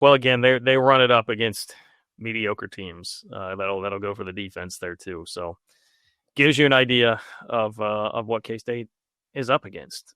Well, again, they run it up against mediocre teams. That'll go for the defense there too. So gives you an idea of what K-State is up against.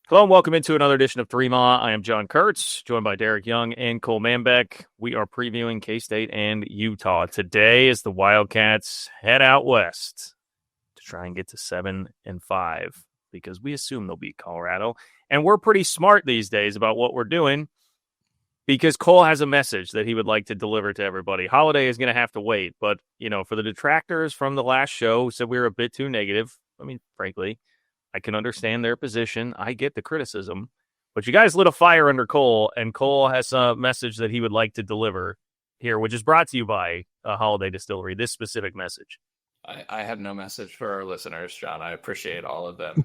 Hello and welcome into another edition of Three Ma. I am John Kurtz, joined by Derek Young and Cole Manbeck. We are previewing K-State and Utah. Today as the Wildcats head out west to try and get to 7-5 because we assume they'll beat Colorado. And we're pretty smart these days about what we're doing because Cole has a message that he would like to deliver to everybody. Holiday is going to have to wait, but for the detractors from the last show who said we were a bit too negative, frankly, I can understand their position. I get the criticism. But you guys lit a fire under Cole, and Cole has a message that he would like to deliver here, which is brought to you by Holiday Distillery, this specific message. I have no message for our listeners, John. I appreciate all of them.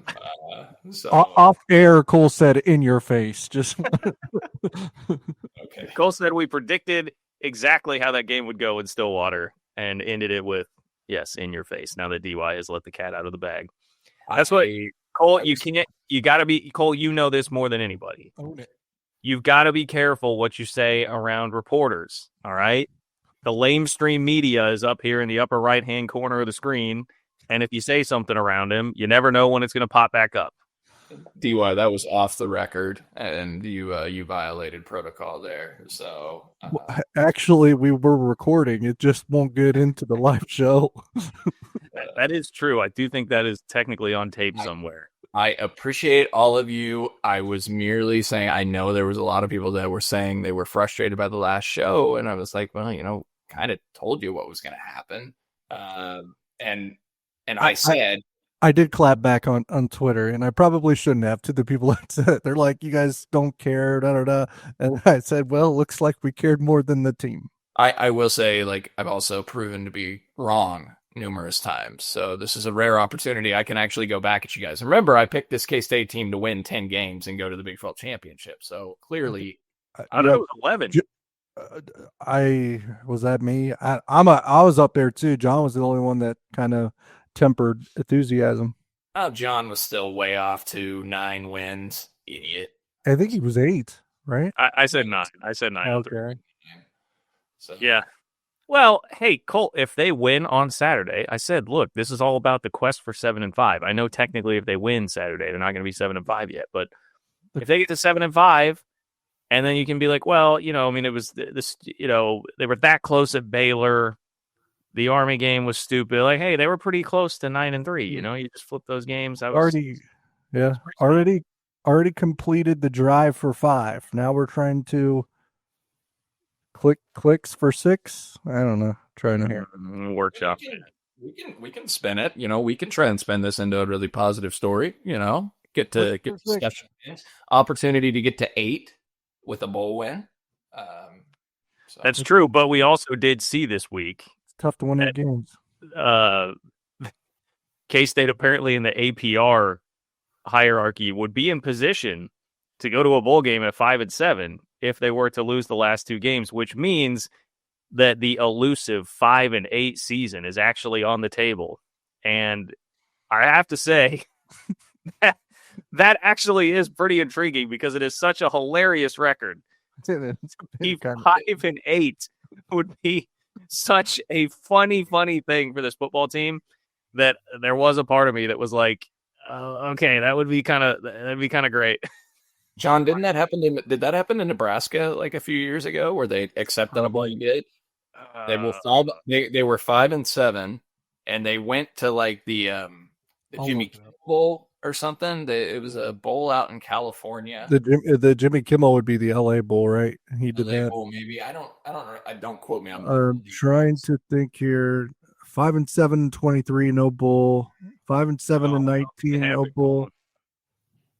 Off air, Cole said, in your face. Just Okay. Cole said we predicted exactly how that game would go in Stillwater and ended it with, yes, in your face. Now that DY has let the cat out of the bag. That's what... Cole, you got to be, Cole, you know this more than anybody. Own it. You've got to be careful what you say around reporters, all right? The lamestream media is up here in the upper right-hand corner of the screen, and if you say something around him, you never know when it's going to pop back up. DY, that was off the record, and you violated protocol there. So actually, we were recording. It just won't get into the live show. That is true. I do think that is technically on tape somewhere. I appreciate all of you. I was merely saying, I know there was a lot of people that were saying they were frustrated by the last show, and I was like, well, kind of told you what was going to happen. And I said, I did clap back on Twitter, and I probably shouldn't have to the people that said it. They're like, you guys don't care, da-da-da. And I said, well, looks like we cared more than the team. I will say, I've also proven to be wrong numerous times. So this is a rare opportunity. I can actually go back at you guys. Remember, I picked this K-State team to win 10 games and go to the Big 12 championship. So clearly, I know it was 11. Was that me? I was up there too. John was the only one that kind of tempered enthusiasm. Oh, John was still way off to 9 wins. Idiot. I think he was 8, right? I said 9. I said 9. Okay. So. Yeah. Well, hey, Colt, if they win on Saturday, I said, look, this is all about the quest for 7-5. I know technically if they win Saturday, they're not going to be 7-5 yet, but if they get to 7-5, and then you can be like, well, it was this, they were that close at Baylor. The Army game was stupid. Like, hey, they were pretty close to 9-3. You just flip those games. Already completed the drive for 5. Now we're trying to clicks for 6. I don't know. Trying to workshop. We can spin it. We can try and spin this into a really positive story. Get discussion, opportunity to get to 8 with a bowl win. That's true, but we also did see this week. It's tough to win their games. K-State apparently in the APR hierarchy would be in position to go to a bowl game at 5-7 if they were to lose the last 2 games, which means that the elusive 5-8 season is actually on the table. And I have to say that actually is pretty intriguing because it is such a hilarious record. 5-8 would be such a funny thing for this football team that there was a part of me that was like, okay, that'd be kind of great. John, did that happen in Nebraska like a few years ago where they accepted a blanket? They were 5-7, and they went to like the Jimmy Kimmel Bowl or something. It was a bowl out in California. The Jimmy Kimmel would be the LA Bowl, right? He did LA that. Bowl, maybe. I don't quote me. I'm trying to think here. 5-7, 23, no bowl. 5-7 and 19, no bowl.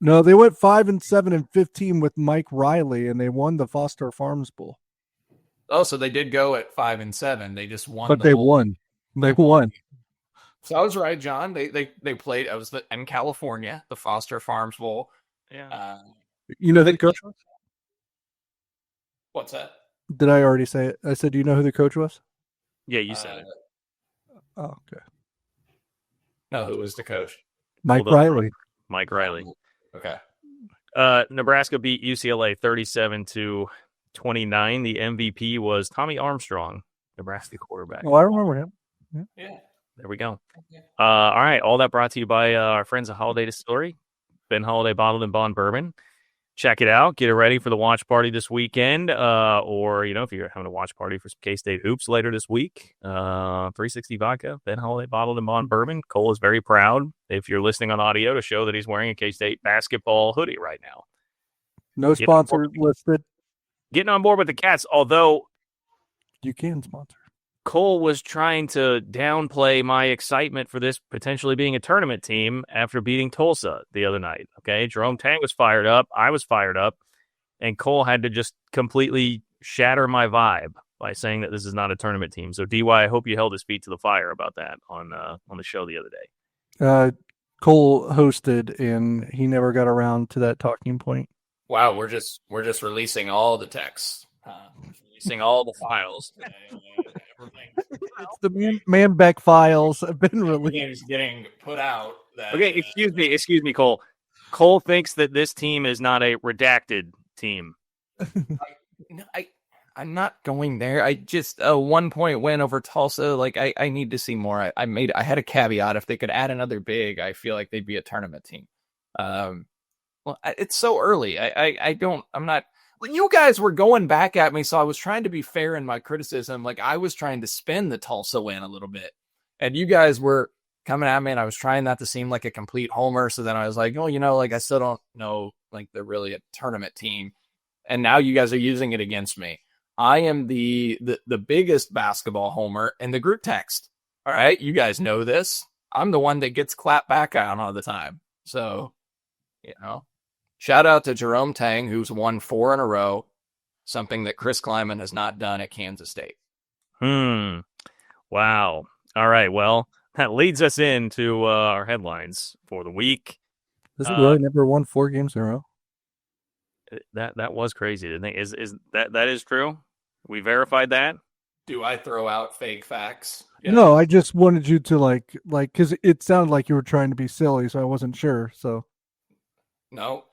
No, they went 5-7 and 15 with Mike Riley, and they won the Foster Farms Bowl. Oh, so they did go at 5-7. They just won. But they won. They won. So I was right, John. They played. I was in California, the Foster Farms Bowl. Yeah. They coach. What's that? Did I already say it? I said, do you know who the coach was? Yeah, you said it. Oh, okay. No, who was the coach? Mike Riley. Mike Riley. Okay. Nebraska beat UCLA 37-29. The MVP was Tommy Armstrong, Nebraska quarterback. Oh, I remember him. Yeah. There we go. All right. All that brought to you by our friends at Holiday Distillery, Ben Holiday Bottled and Bond Bourbon. Check it out. Get it ready for the watch party this weekend. Or, if you're having a watch party for some K-State hoops later this week, 360 vodka, Ben Holiday Bottled and Bond Bourbon. Cole is very proud, if you're listening on audio, to show that he's wearing a K-State basketball hoodie right now. No sponsor listed. Getting on board with the Cats, although you can sponsor. Cole was trying to downplay my excitement for this potentially being a tournament team after beating Tulsa the other night. Okay, Jerome Tang was fired up. I was fired up. And Cole had to just completely shatter my vibe by saying that this is not a tournament team. So, DY, I hope you held his feet to the fire about that on the show the other day. Cole hosted, and he never got around to that talking point. Wow, we're just releasing all the texts. Releasing all the files. It's the Manbeck files have been released. Getting put out. Okay, excuse me, Cole. Cole thinks that this team is not a redacted team. I'm not going there. I just a 1 point win over Tulsa. Like I need to see more. I had a caveat. If they could add another big, I feel like they'd be a tournament team. Well, it's so early. I'm not. You guys were going back at me, so I was trying to be fair in my criticism. Like I was trying to spin the Tulsa win a little bit, and you guys were coming at me, and I was trying not to seem like a complete homer. So then I was like, like I still don't know, like they're really a tournament team. And now you guys are using it against me. I am the biggest basketball homer in the group text. All right, you guys know this. I'm the one that gets clapped back on all the time. So, shout out to Jerome Tang, who's won 4 in a row, something that Chris Kleiman has not done at Kansas State. Wow. All right. Well, that leads us into our headlines for the week. This is really never won 4 games in a row. That was crazy. Didn't they? Is that is true? We verified that. Do I throw out fake facts? Yeah. No, I just wanted you to like because it sounded like you were trying to be silly, so I wasn't sure. So no,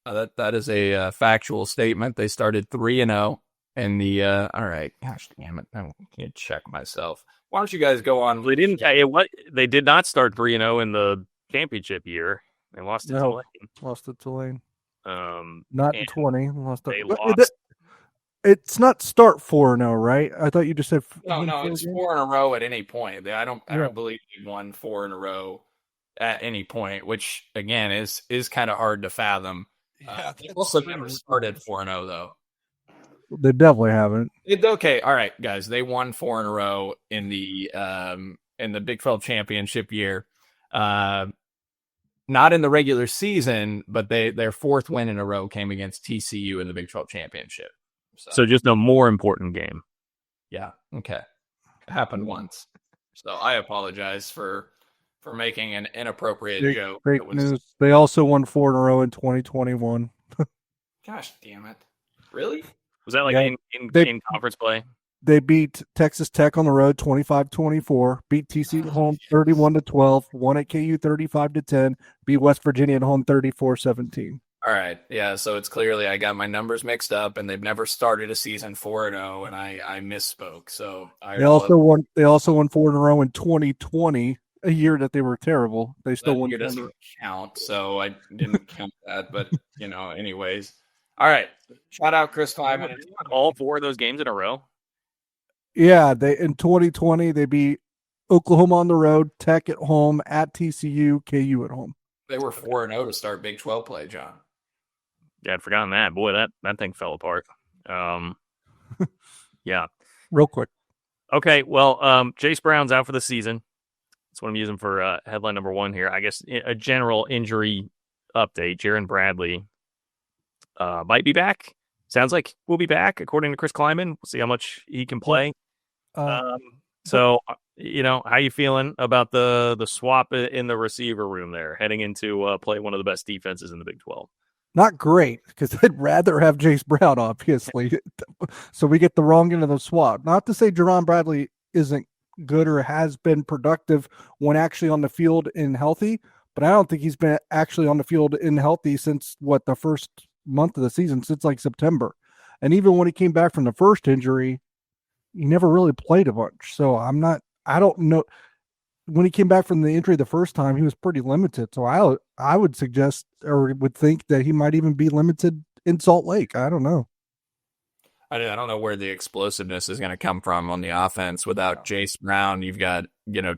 that is a factual statement. They started 3-0 in the. All right, gosh damn it! I can't check myself. Why don't you guys go on? They didn't. They did not start 3-0 in the championship year. They lost to Tulane. Lost to Tulane. Not in 20. They lost. It's not start 4-0, right? I thought you just said no. It's 4 in a row at any point. I don't believe they won 4 in a row at any point, which again is kind of hard to fathom. They also never started 4-0 though. They definitely haven't. Okay, all right, guys. They won 4 in a row in the Big 12 championship year. Not in the regular season, but their 4th win in a row came against TCU in the Big 12 championship. So just a more important game. Yeah. Okay. It happened once. So I apologize for making an inappropriate joke. Fake news. They also won 4 in a row in 2021. Gosh damn it. Really? Was that like in conference play? They beat Texas Tech on the road 25-24, beat TCU at home 31-12, won at KU 35-10, beat West Virginia at home 34-17. All right. Yeah, so it's clearly I got my numbers mixed up, and they've never started a season 4-0, and I misspoke. So they also won 4 in a row in 2020, a year that they were terrible. They still won. That year doesn't count, so I didn't count that. But anyways. All right. Shout out Chris Kleiman. All 4 of those games in a row. Yeah, in 2020 they beat Oklahoma on the road, Tech at home, at TCU, KU at home. They were 4-0 to start Big 12 play, John. Yeah, I'd forgotten that. Boy, that thing fell apart. Yeah. Real quick. Okay, well, Jayce Brown's out for the season. That's what I'm using for headline number 1 here. I guess a general injury update. Jaron Bradley might be back. Sounds like we'll be back, according to Chris Kleiman. We'll see how much he can play. So, how you feeling about the swap in the receiver room there, heading into play one of the best defenses in the Big 12? Not great, because I'd rather have Jayce Brown, obviously. So we get the wrong end of the swap. Not to say Jerron Bradley isn't good or has been productive when actually on the field and healthy, but I don't think he's been actually on the field and healthy since the first month of the season, since like September. And even when he came back from the first injury, he never really played a bunch. So I don't know. When he came back from the injury the first time, he was pretty limited. So I would suggest or would think that he might even be limited in Salt Lake. I don't know. I don't know where the explosiveness is going to come from on the offense without Jayce Brown. You've got,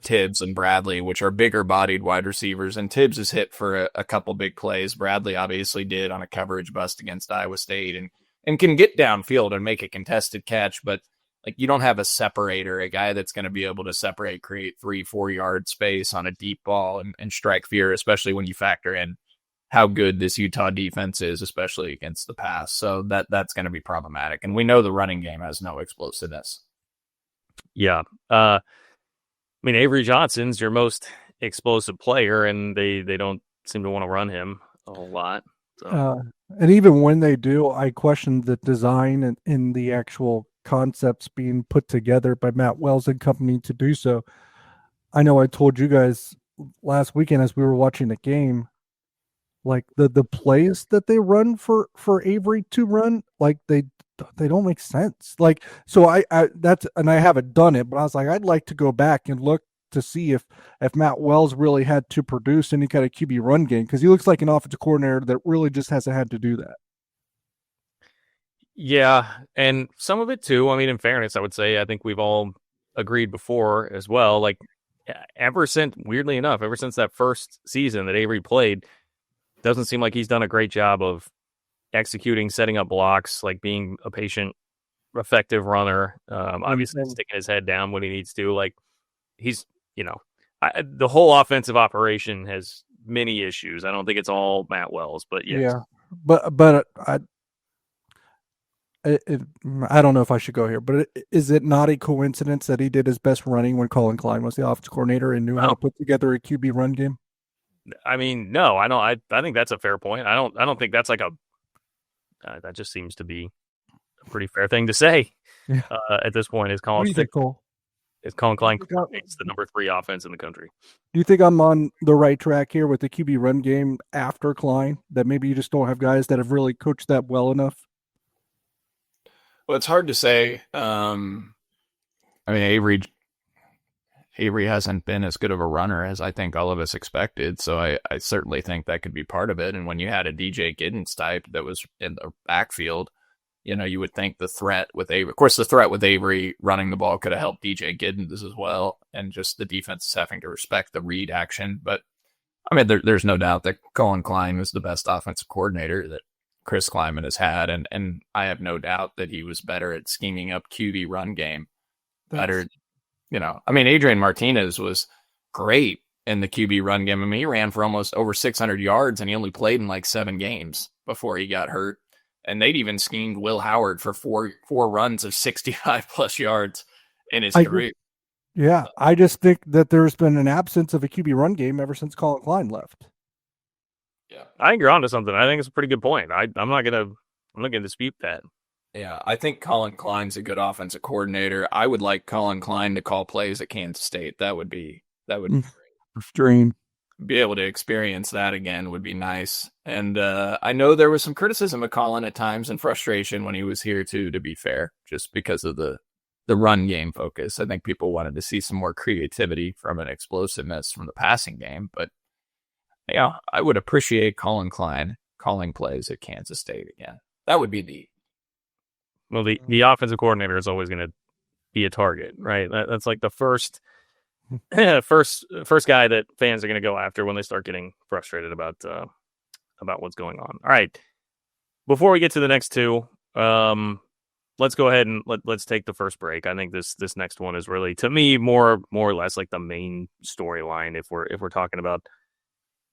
Tibbs and Bradley, which are bigger bodied wide receivers, and Tibbs is hit for a couple big plays. Bradley obviously did on a coverage bust against Iowa State and can get downfield and make a contested catch, but like you don't have a separator, a guy that's going to be able to separate, create 3-4 yard space on a deep ball and strike fear, especially when you factor in how good this Utah defense is, especially against the pass. So that's going to be problematic. And we know the running game has no explosiveness. Yeah. Avery Johnson's your most explosive player, and they don't seem to want to run him a whole lot. So. And even when they do, I question the design and in the actual concepts being put together by Matt Wells and company to do so. I know I told you guys last weekend as we were watching the game, like the plays that they run for Avery to run, like they don't make sense. Like, so I haven't done it, but I was like, I'd like to go back and look to see if Matt Wells really had to produce any kind of QB run game, because he looks like an offensive coordinator that really just hasn't had to do that. Yeah, and some of it too. In fairness, I would say I think we've all agreed before as well. Like, weirdly enough, ever since that first season that Avery played, doesn't seem like he's done a great job of executing, setting up blocks, like being a patient, effective runner. Obviously, sticking his head down when he needs to. Like, he's, the whole offensive operation has many issues. I don't think it's all Matt Wells, but yes. Yeah, but I don't know if I should go here, but is it not a coincidence that he did his best running when Colin Klein was the offensive coordinator and knew how to put together a QB run game? No, I don't. I think that's a fair point. I don't think that's like that just seems to be a pretty fair thing to say. Yeah. At this point, is Colin Klein it's the number 3 offense in the country. Do you think I'm on the right track here with the QB run game after Klein? That maybe you just don't have guys that have really coached that well enough? Well, it's hard to say. Avery hasn't been as good of a runner as I think all of us expected, so I certainly think that could be part of it. And when you had a DJ Giddens type that was in the backfield, you would think the threat with Avery, of course, the threat with Avery running the ball could have helped DJ Giddens as well, and just the defense is having to respect the read action. But there's no doubt that Colin Klein was the best offensive coordinator that Chris Kleiman has had, and I have no doubt that he was better at scheming up QB run game. Better, Adrian Martinez was great in the QB run game. He ran for almost over 600 yards, and he only played in like 7 games before he got hurt. And they'd even schemed Will Howard for four runs of 65 plus yards in his career. Yeah, I just think that there's been an absence of a QB run game ever since Colin Klein left. Yeah, I think you're onto something. I think it's a pretty good point. I'm not gonna dispute that. Yeah, I think Colin Klein's a good offensive coordinator. I would like Colin Klein to call plays at Kansas State. That would be dream. Be able to experience that again would be nice. And I know there was some criticism of Colin at times and frustration when he was here too, to be fair, just because of the run game focus. I think people wanted to see some more creativity from an explosiveness from the passing game. But yeah, I would appreciate Colin Klein calling plays at Kansas State again. That would be the offensive coordinator is always going to be a target, right? That's like the first guy that fans are going to go after when they start getting frustrated about what's going on. All right, before we get to the next two, let's go ahead and let's take the first break. I think this next one is really, to me, more or less like the main storyline if we're talking about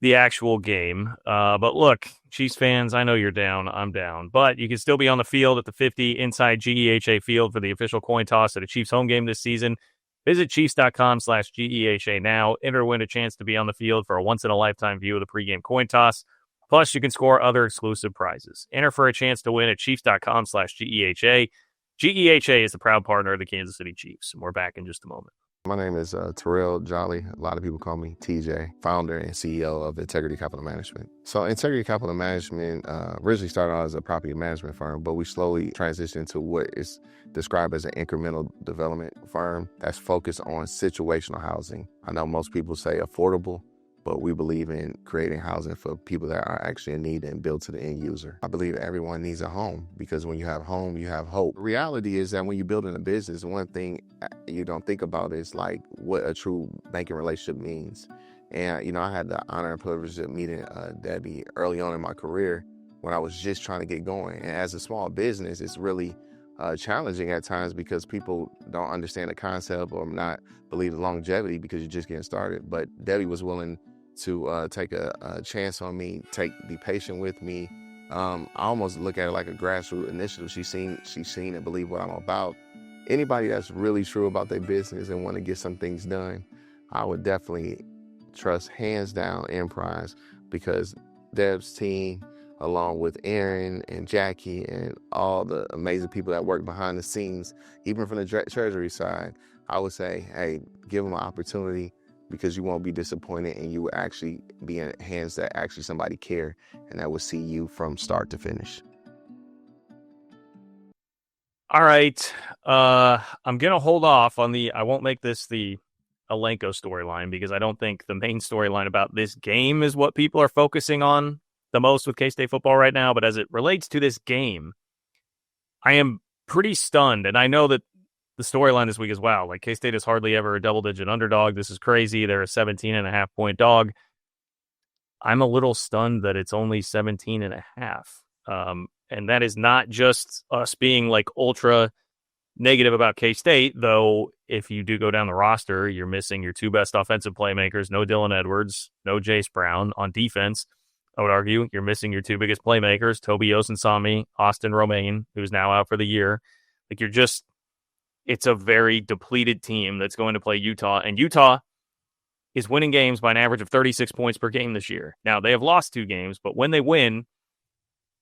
the actual game. But look, Chiefs fans, I know you're down. I'm down. But you can still be on the field at the 50 inside GEHA field for the official coin toss at a Chiefs home game this season. Visit Chiefs.com/GEHA now. Enter to win a chance to be on the field for a once-in-a-lifetime view of the pregame coin toss. Plus, you can score other exclusive prizes. Enter for a chance to win at Chiefs.com/GEHA. GEHA is the proud partner of the Kansas City Chiefs. And we're back in just a moment. My name is Terrell Jolly. A lot of people call me TJ, founder and CEO of Integrity Capital Management. So Integrity Capital Management originally started out as a property management firm, but we slowly transitioned to what is described as an incremental development firm that's focused on situational housing. I know most people say affordable, but we believe in creating housing for people that are actually in need and built to the end user. I believe everyone needs a home because when you have home, you have hope. The reality is that when you're building a business, one thing you don't think about is like what a true banking relationship means. And, I had the honor and privilege of meeting Debbie early on in my career when I was just trying to get going. And as a small business, it's really challenging at times because people don't understand the concept or not believe the longevity because you're just getting started. But Debbie was willing to take a chance on me, be patient with me. I almost look at it like a grassroots initiative. She's seen and believe what I'm about. Anybody that's really true about their business and want to get some things done, I would definitely trust hands down Emprise because Deb's team, along with Aaron and Jackie and all the amazing people that work behind the scenes, even from the treasury side, I would say, hey, give them an opportunity because you won't be disappointed and you will actually be in hands that actually somebody care and that will see you from start to finish. All right. I'm going to hold off on I won't make this the Alenko storyline because I don't think the main storyline about this game is what people are focusing on the most with K-State football right now. But as it relates to this game, I am pretty stunned. And I know that the storyline this week as well. Like K-State is hardly ever a double-digit underdog. This is crazy. They're a 17.5-point dog. I'm a little stunned that it's only 17.5. And that is not just us being like ultra negative about K-State, though if you do go down the roster, you're missing your two best offensive playmakers. No Dylan Edwards, no Jayce Brown. On defense, I would argue you're missing your two biggest playmakers, Toby Osensami, Austin Romaine, who's now out for the year. Like it's a very depleted team that's going to play Utah, and Utah is winning games by an average of 36 points per game this year. Now, they have lost 2 games, but when they win,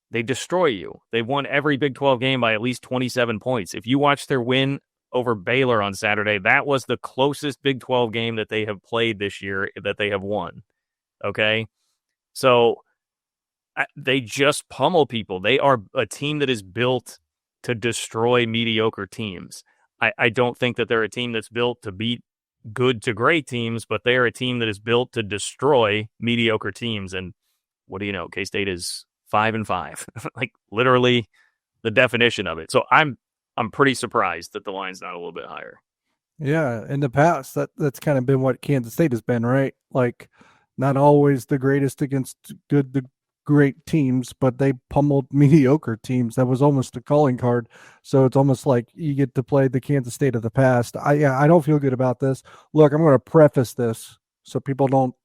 they destroy you. They won every Big 12 game by at least 27 points. If you watch their win over Baylor on Saturday, that was the closest Big 12 game that they have played this year that they have won. Okay? So they just pummel people. They are a team that is built to destroy mediocre teams. I don't think that they're a team that's built to beat good to great teams, but they're a team that is built to destroy mediocre teams. And what do you know? K-State is 5-5, like literally the definition of it. So I'm pretty surprised that the line's not a little bit higher. Yeah, in the past, that's kind of been what Kansas State has been, right? Like, not always the greatest against the great teams, but they pummeled mediocre teams. That was almost a calling card. So it's almost like you get to play the Kansas State of the past. I don't feel good about this. Look, I'm going to preface this so people don't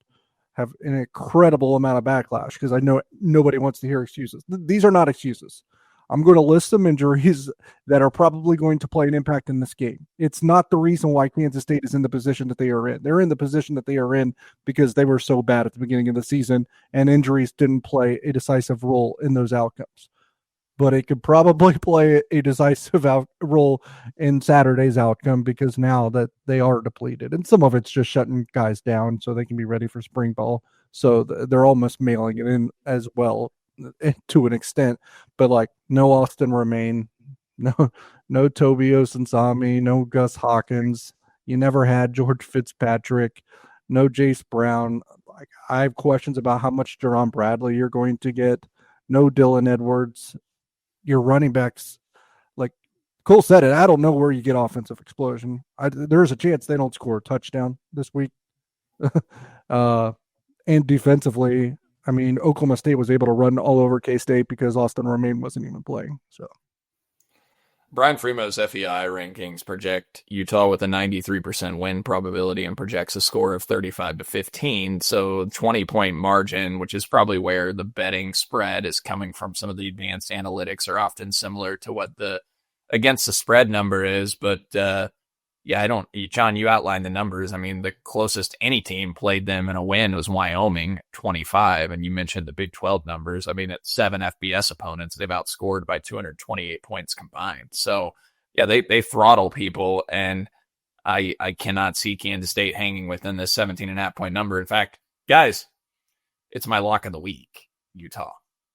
have an incredible amount of backlash because I know nobody wants to hear excuses. These are not excuses. I'm going to list some injuries that are probably going to play an impact in this game. It's not the reason why Kansas State is in the position that they are in. They're in the position that they are in because they were so bad at the beginning of the season and injuries didn't play a decisive role in those outcomes. But it could probably play a decisive role in Saturday's outcome because now that they are depleted. And some of it's just shutting guys down so they can be ready for spring ball. So they're almost mailing it in as well to an extent. But like no Austin Romaine, no Toby Osensami, no Gus Hawkins. You never had George Fitzpatrick, no Jayce Brown. Like I have questions about how much Jerron Bradley you're going to get. No Dylan Edwards. Your running backs, like Cole said it, I don't know where you get offensive explosion. There's a chance they don't score a touchdown this week. And defensively, I mean, Oklahoma State was able to run all over K-State because Austin Romaine wasn't even playing. So, Brian Fremo's FEI rankings project Utah with a 93% win probability and projects a score of 35-15. So 20-point margin, which is probably where the betting spread is coming from. Some of the advanced analytics are often similar to what the against the spread number is. But Yeah, I don't. John, you outlined the numbers. I mean, the closest any team played them in a win was Wyoming, 25, and you mentioned the Big 12 numbers. I mean, at 7 FBS opponents, they've outscored by 228 points combined. So, yeah, they throttle people, and I cannot see Kansas State hanging within this 17.5 point number. In fact, guys, it's my lock of the week, Utah.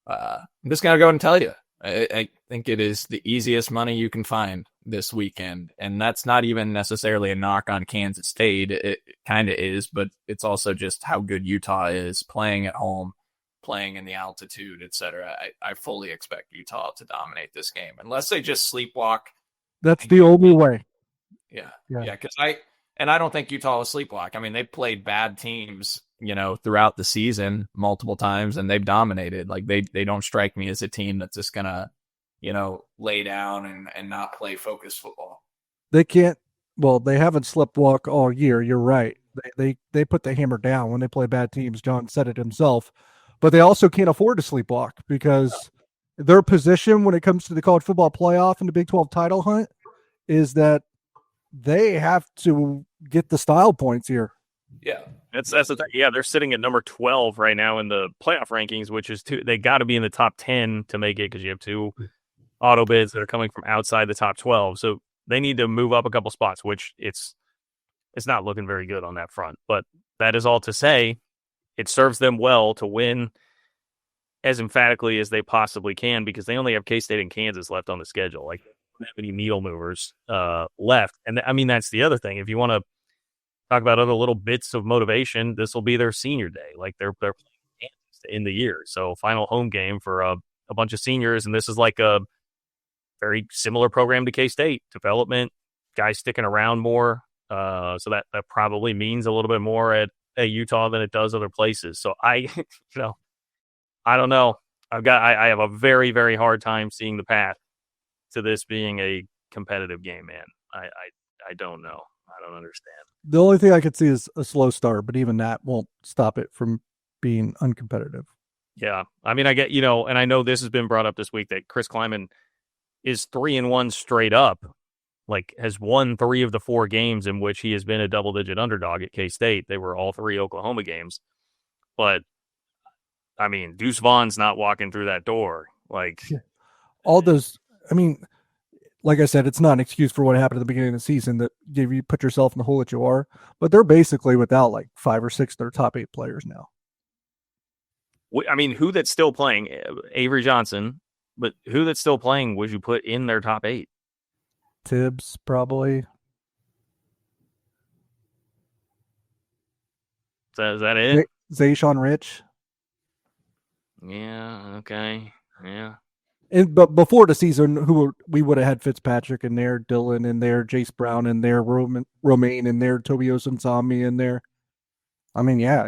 I'm just gonna go and tell you. I think it is the easiest money you can find this weekend. And that's not even necessarily a knock on Kansas State. It kind of is, but it's also just how good Utah is playing at home, playing in the altitude, etc. I fully expect Utah to dominate this game unless they just sleepwalk. That's the only way. Yeah. Because I don't think Utah will sleepwalk. I mean, they've played bad teams, throughout the season multiple times, and they've dominated. Like they don't strike me as a team that's just gonna, lay down and not play focused football. They can't. Well, they haven't sleptwalk all year. You're right. They put the hammer down when they play bad teams. John said it himself, but they also can't afford to sleepwalk because their position when it comes to the college football playoff and the Big 12 title hunt is that they have to get the style points here. Yeah, that's the thing. Yeah, they're sitting at number 12 right now in the playoff rankings, which is they got to be in the top 10 to make it because you have 2 auto bids that are coming from outside the top 12. So they need to move up a couple spots, which it's not looking very good on that front. But that is all to say, it serves them well to win as emphatically as they possibly can because they only have K-State and Kansas left on the schedule. Like, they don't have any needle movers left. And I mean, that's the other thing. If you want to talk about other little bits of motivation, this will be their senior day. Like they're playing Kansas in the year. So final home game for a bunch of seniors. And this is like a very similar program to K-State. Development, guys sticking around more. So that probably means a little bit more at Utah than it does other places. So I don't know. I have a very, very hard time seeing the path to this being a competitive game, man. I don't know. I don't understand. The only thing I could see is a slow start, but even that won't stop it from being uncompetitive. Yeah. I mean, I get, and I know this has been brought up this week that Chris Kleiman is 3-1 straight up, like has won 3 of the 4 games in which he has been a double-digit underdog at K-State. They were all 3 Oklahoma games. But, I mean, Deuce Vaughn's not walking through that door. Like, all those, I mean, like I said, it's not an excuse for what happened at the beginning of the season that gave you put yourself in the hole that you are, but they're basically without like 5 or 6 of their top 8 players now. I mean, who that's still playing? Avery Johnson, but who that's still playing would you put in their top 8? Tibbs, probably. Is that it? Zayshawn Rich. Yeah, okay. Yeah. But before the season, we would have had Fitzpatrick in there, Dylan in there, Jayce Brown in there, Romaine in there, Toby Osunsami in there. I mean, yeah,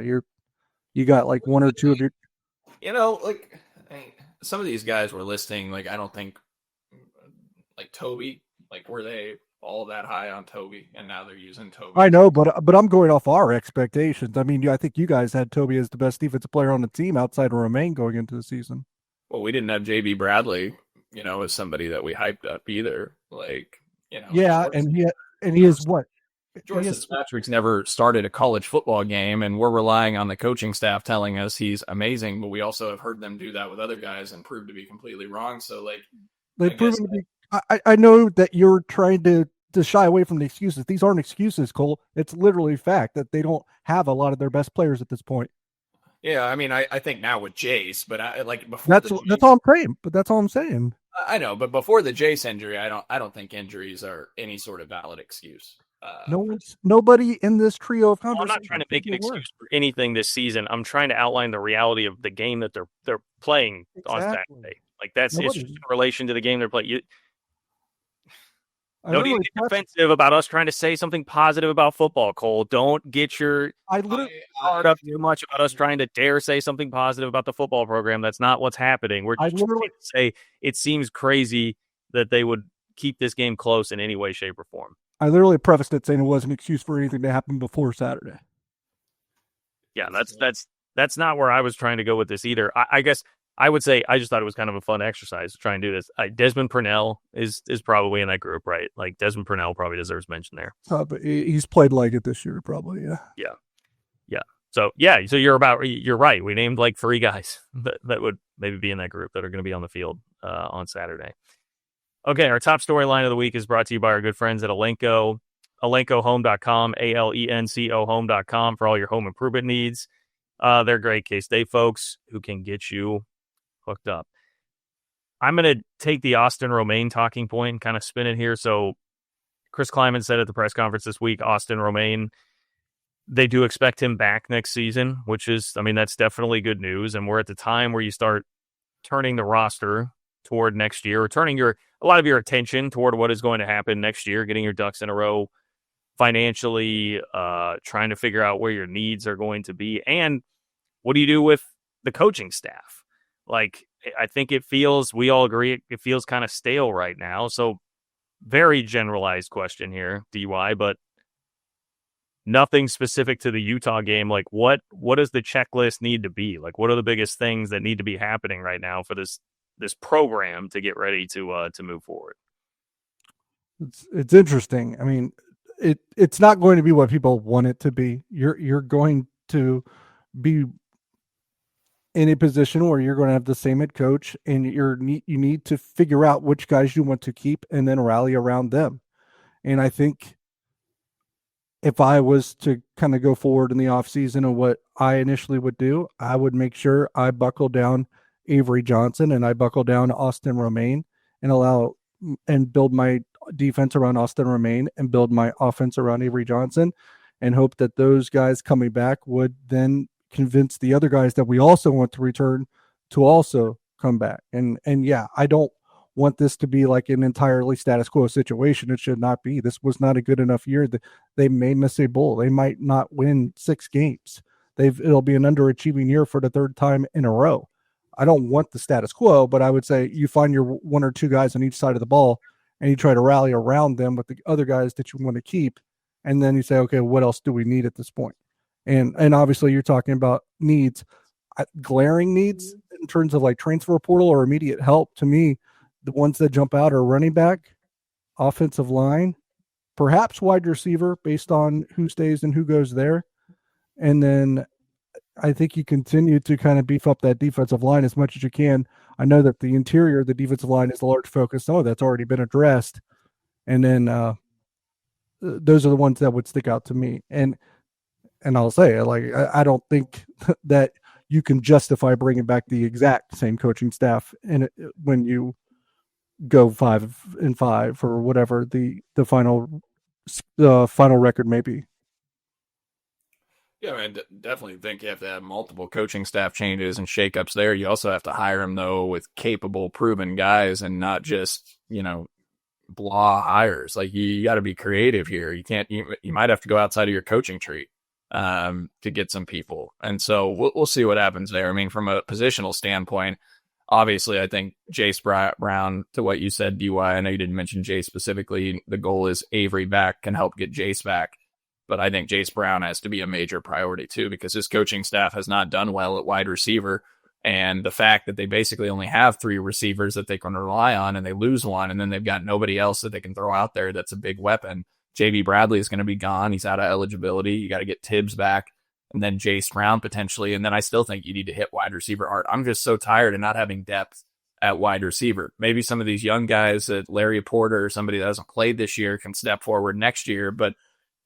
you got like 1 or 2 of your. Some of these guys were listing. Like, I don't think like Toby. Like, were they all that high on Toby? And now they're using Toby. I know, but I'm going off our expectations. I mean, I think you guys had Toby as the best defensive player on the team outside of Romaine going into the season. Well, we didn't have JB Bradley, as somebody that we hyped up either. Like, Yeah, and he is what? George Fitzpatrick's never started a college football game, and we're relying on the coaching staff telling us he's amazing, but we also have heard them do that with other guys and prove to be completely wrong. So, like, they've proven to be. I know that you're trying to shy away from the excuses. These aren't excuses, Cole. It's literally fact that they don't have a lot of their best players at this point. Yeah, I mean, I think now with Jayce, but before that's all I'm saying. But that's all I'm saying. I know, but before the Jayce injury, I don't think injuries are any sort of valid excuse. Nobody in this trio of conversation. I'm not trying to make an excuse for anything this season. I'm trying to outline the reality of the game that they're playing on Saturday. Like it's just in relation to the game they're playing. Don't get defensive about us trying to say something positive about football, Cole. Don't get your heart up too much about us trying to dare say something positive about the football program. That's not what's happening. We're just trying to say it seems crazy that they would keep this game close in any way, shape, or form. I literally prefaced it saying it wasn't an excuse for anything to happen before Saturday. Yeah, that's not where I was trying to go with this either. I guess I would say I just thought it was kind of a fun exercise to try and do this. Desmond Purnell is probably in that group, right? Like Desmond Purnell probably deserves mention there. But he's played like it this year, probably. Yeah. So you're right. We named like 3 guys that would maybe be in that group that are going to be on the field on Saturday. Okay, our top storyline of the week is brought to you by our good friends at Alenco, alencohome.com, ALENCO home.com for all your home improvement needs. They're great K-State folks who can get you hooked up. I'm going to take the Austin Romaine talking point and kind of spin it here. So Chris Kleiman said at the press conference this week, Austin Romaine, they do expect him back next season, which is, that's definitely good news. And we're at the time where you start turning the roster toward next year, or turning a lot of your attention toward what is going to happen next year, getting your ducks in a row financially, trying to figure out where your needs are going to be. And what do you do with the coaching staff? Like, I think we all agree, it feels kind of stale right now. So very generalized question here, DY, but nothing specific to the Utah game. Like, what does the checklist need to be? Like, what are the biggest things that need to be happening right now for this program to get ready to move forward? It's interesting. It's not going to be what people want it to be. You're going to be in a position where you're going to have the same head coach, and you need to figure out which guys you want to keep and then rally around them. And I think if I was to kind of go forward in the offseason of what I initially would do, I would make sure I buckle down Avery Johnson and I buckle down Austin Romaine and build my defense around Austin Romaine and build my offense around Avery Johnson, and hope that those guys coming back would then convince the other guys that we also want to return to also come back. And yeah, I don't want this to be like an entirely status quo situation. It should not be. This was not a good enough year. They may miss a bowl. They might not win 6 games. It'll be an underachieving year for the 3rd time in a row. I don't want the status quo, but I would say you find your 1 or 2 guys on each side of the ball and you try to rally around them with the other guys that you want to keep. And then you say, okay, what else do we need at this point? And obviously you're talking about needs, glaring needs in terms of like transfer portal or immediate help. To me, the ones that jump out are running back, offensive line, perhaps wide receiver based on who stays and who goes there. And then I think you continue to kind of beef up that defensive line as much as you can. I know that the interior of the defensive line is a large focus. Some of that's already been addressed. And then those are the ones that would stick out to me. And I'll say, like, I don't think that you can justify bringing back the exact same coaching staff when you go 5-5 or whatever the final record may be. Yeah, I definitely think you have to have multiple coaching staff changes and shakeups there. You also have to hire them, though, with capable, proven guys and not just, blah hires. Like, you got to be creative here. You might have to go outside of your coaching tree to get some people. And so we'll see what happens there. From a positional standpoint, obviously, I think Jayce Brown, to what you said, DY, I know you didn't mention Jayce specifically. The goal is Avery back can help get Jayce back. But I think Jayce Brown has to be a major priority too, because his coaching staff has not done well at wide receiver. And the fact that they basically only have 3 receivers that they can rely on, and they lose one, and then they've got nobody else that they can throw out there that's a big weapon. J.B. Bradley is going to be gone. He's out of eligibility. You got to get Tibbs back, and then Jayce Brown potentially. And then I still think you need to hit wide receiver hard. I'm just so tired of not having depth at wide receiver. Maybe some of these young guys, Larry Porter or somebody that hasn't played this year, can step forward next year, but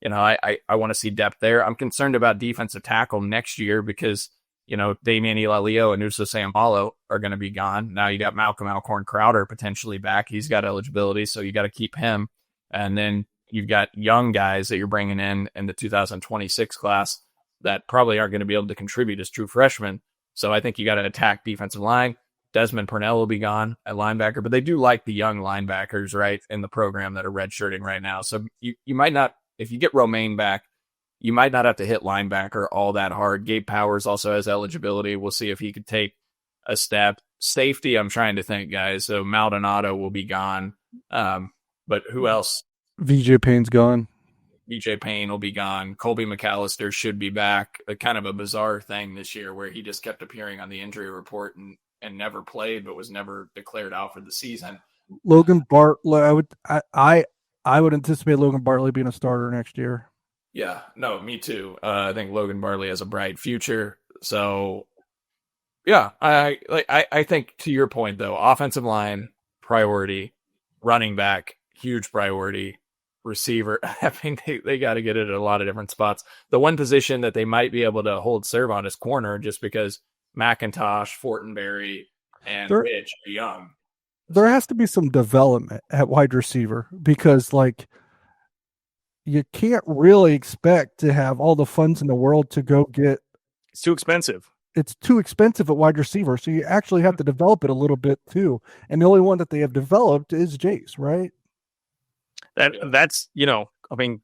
I want to see depth there. I'm concerned about defensive tackle next year because, Damian Ilalio and Nusa Sayamalo are going to be gone. Now you got Malcolm Alcorn Crowder potentially back. He's got eligibility, so you got to keep him. And then you've got young guys that you're bringing in the 2026 class that probably aren't going to be able to contribute as true freshmen. So I think you got to attack defensive line. Desmond Purnell will be gone at linebacker, but they do like the young linebackers, right, in the program that are redshirting right now. So you might not, if you get Romaine back, you might not have to hit linebacker all that hard. Gabe Powers also has eligibility. We'll see if he could take a step. Safety, I'm trying to think, guys. So Maldonado will be gone. But who else? VJ Payne's gone. VJ Payne will be gone. Colby McAllister should be back. Kind of a bizarre thing this year where he just kept appearing on the injury report and never played, but was never declared out for the season. Logan Bartley, I would anticipate Logan Bartley being a starter next year. Yeah, no, me too. I think Logan Bartley has a bright future. So, yeah, I think to your point though, offensive line priority, running back huge priority, receiver. I think they got to get it at a lot of different spots. The one position that they might be able to hold serve on is corner, just because McIntosh, Fortenberry, and Rich are young. There has to be some development at wide receiver, because like you can't really expect to have all the funds in the world to go get. It's too expensive. It's too expensive at wide receiver. So you actually have to develop it a little bit too. And the only one that they have developed is Jayce, right? That's, I mean,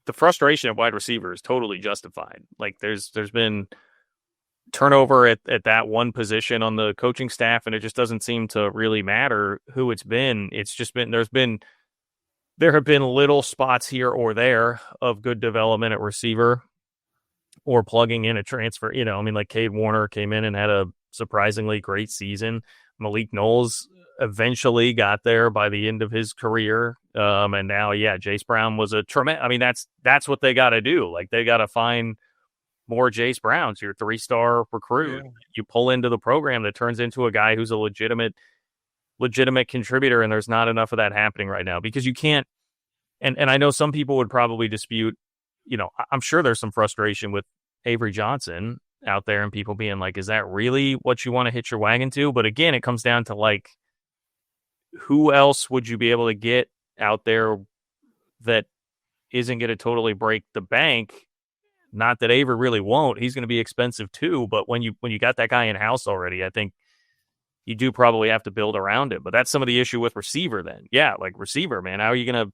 the frustration of wide receiver is totally justified. Like there's been turnover at that one position on the coaching staff, and it just doesn't seem to really matter who it's been. It's just been, there have been little spots here or there of good development at receiver or plugging in a transfer. Like Cade Warner came in and had a surprisingly great season. Malik Knowles eventually got there by the end of his career. And now, Jayce Brown was a tremendous. I mean, that's what they got to do. Like they got to find more Jayce Browns, your 3-star recruit. Yeah. You pull into the program that turns into a guy who's a legitimate contributor, and there's not enough of that happening right now, because you can't. And I know some people would probably dispute. I'm sure there's some frustration with Avery Johnson out there, and people being like, "Is that really what you want to hitch your wagon to?" But again, it comes down to like, who else would you be able to get out there that isn't going to totally break the bank? Not that Avery really won't. He's going to be expensive too. But when you got that guy in house already, I think you do probably have to build around it. But that's some of the issue with receiver then. Yeah, like receiver, man. How are you going to...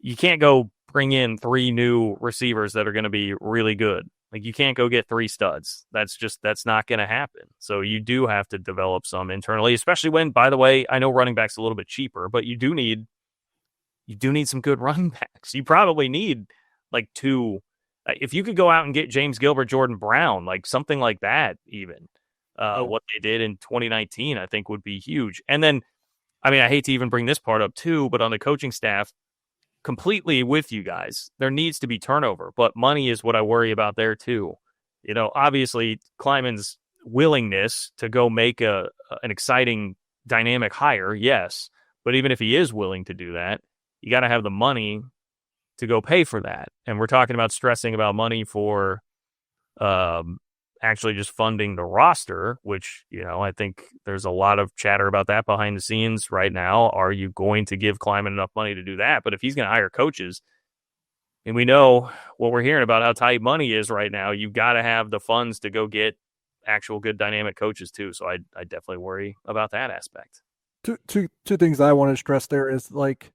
You can't go bring in 3 new receivers that are going to be really good. Like you can't go get 3 studs. That's not going to happen. So you do have to develop some internally, especially when, by the way, I know running back's a little bit cheaper, but you do need some good running backs. You probably need like 2. If you could go out and get James Gilbert, Jordan Brown, like something like that, even what they did in 2019, I think would be huge. And then, I mean, I hate to even bring this part up too, but on the coaching staff, completely with you guys, there needs to be turnover, but money is what I worry about there too. Obviously Kleiman's willingness to go make an exciting dynamic hire, yes, but even if he is willing to do that, you got to have the money to go pay for that. And we're talking about stressing about money for actually just funding the roster, which, I think there's a lot of chatter about that behind the scenes right now. Are you going to give Kleiman enough money to do that? But if he's going to hire coaches, and we know what we're hearing about how tight money is right now, you've got to have the funds to go get actual good dynamic coaches too. So I definitely worry about that aspect. Two things I want to stress there is, like,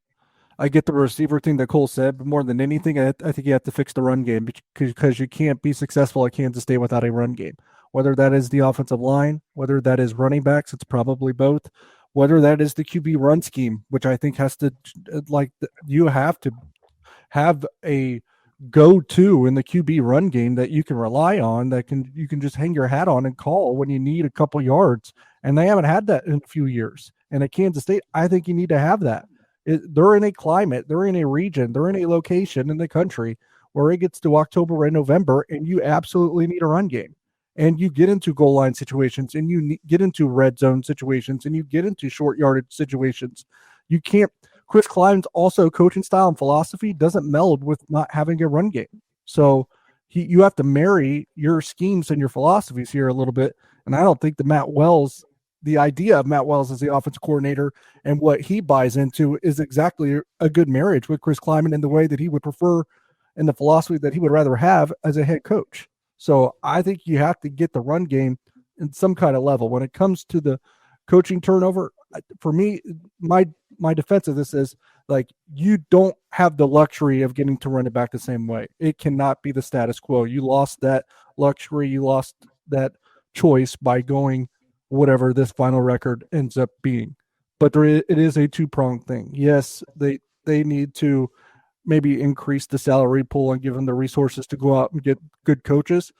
I get the receiver thing that Cole said, but more than anything, I think you have to fix the run game, because you can't be successful at Kansas State without a run game. Whether that is the offensive line, whether that is running backs, it's probably both. Whether that is the QB run scheme, which I think has to, you have to have a go-to in the QB run game that you can rely on, you can just hang your hat on and call when you need a couple yards. And they haven't had that in a few years. And at Kansas State, I think you need to have that. They're in a climate, they're in a region, they're in a location in the country where it gets to October and November, and you absolutely need a run game. And you get into goal line situations, and you get into red zone situations, and you get into short yardage situations. You can't. Chris Klein's also coaching style and philosophy doesn't meld with not having a run game. So you have to marry your schemes and your philosophies here a little bit. And I don't think the idea of Matt Wells as the offensive coordinator and what he buys into is exactly a good marriage with Chris Kleiman in the way that he would prefer and the philosophy that he would rather have as a head coach. So I think you have to get the run game in some kind of level. When it comes to the coaching turnover, for me, my defense of this is, like, you don't have the luxury of getting to run it back the same way. It cannot be the status quo. You lost that luxury. You lost that choice by going whatever this final record ends up being. But it is a 2-pronged thing. Yes, they need to maybe increase the salary pool and give them the resources to go out and get good coaches.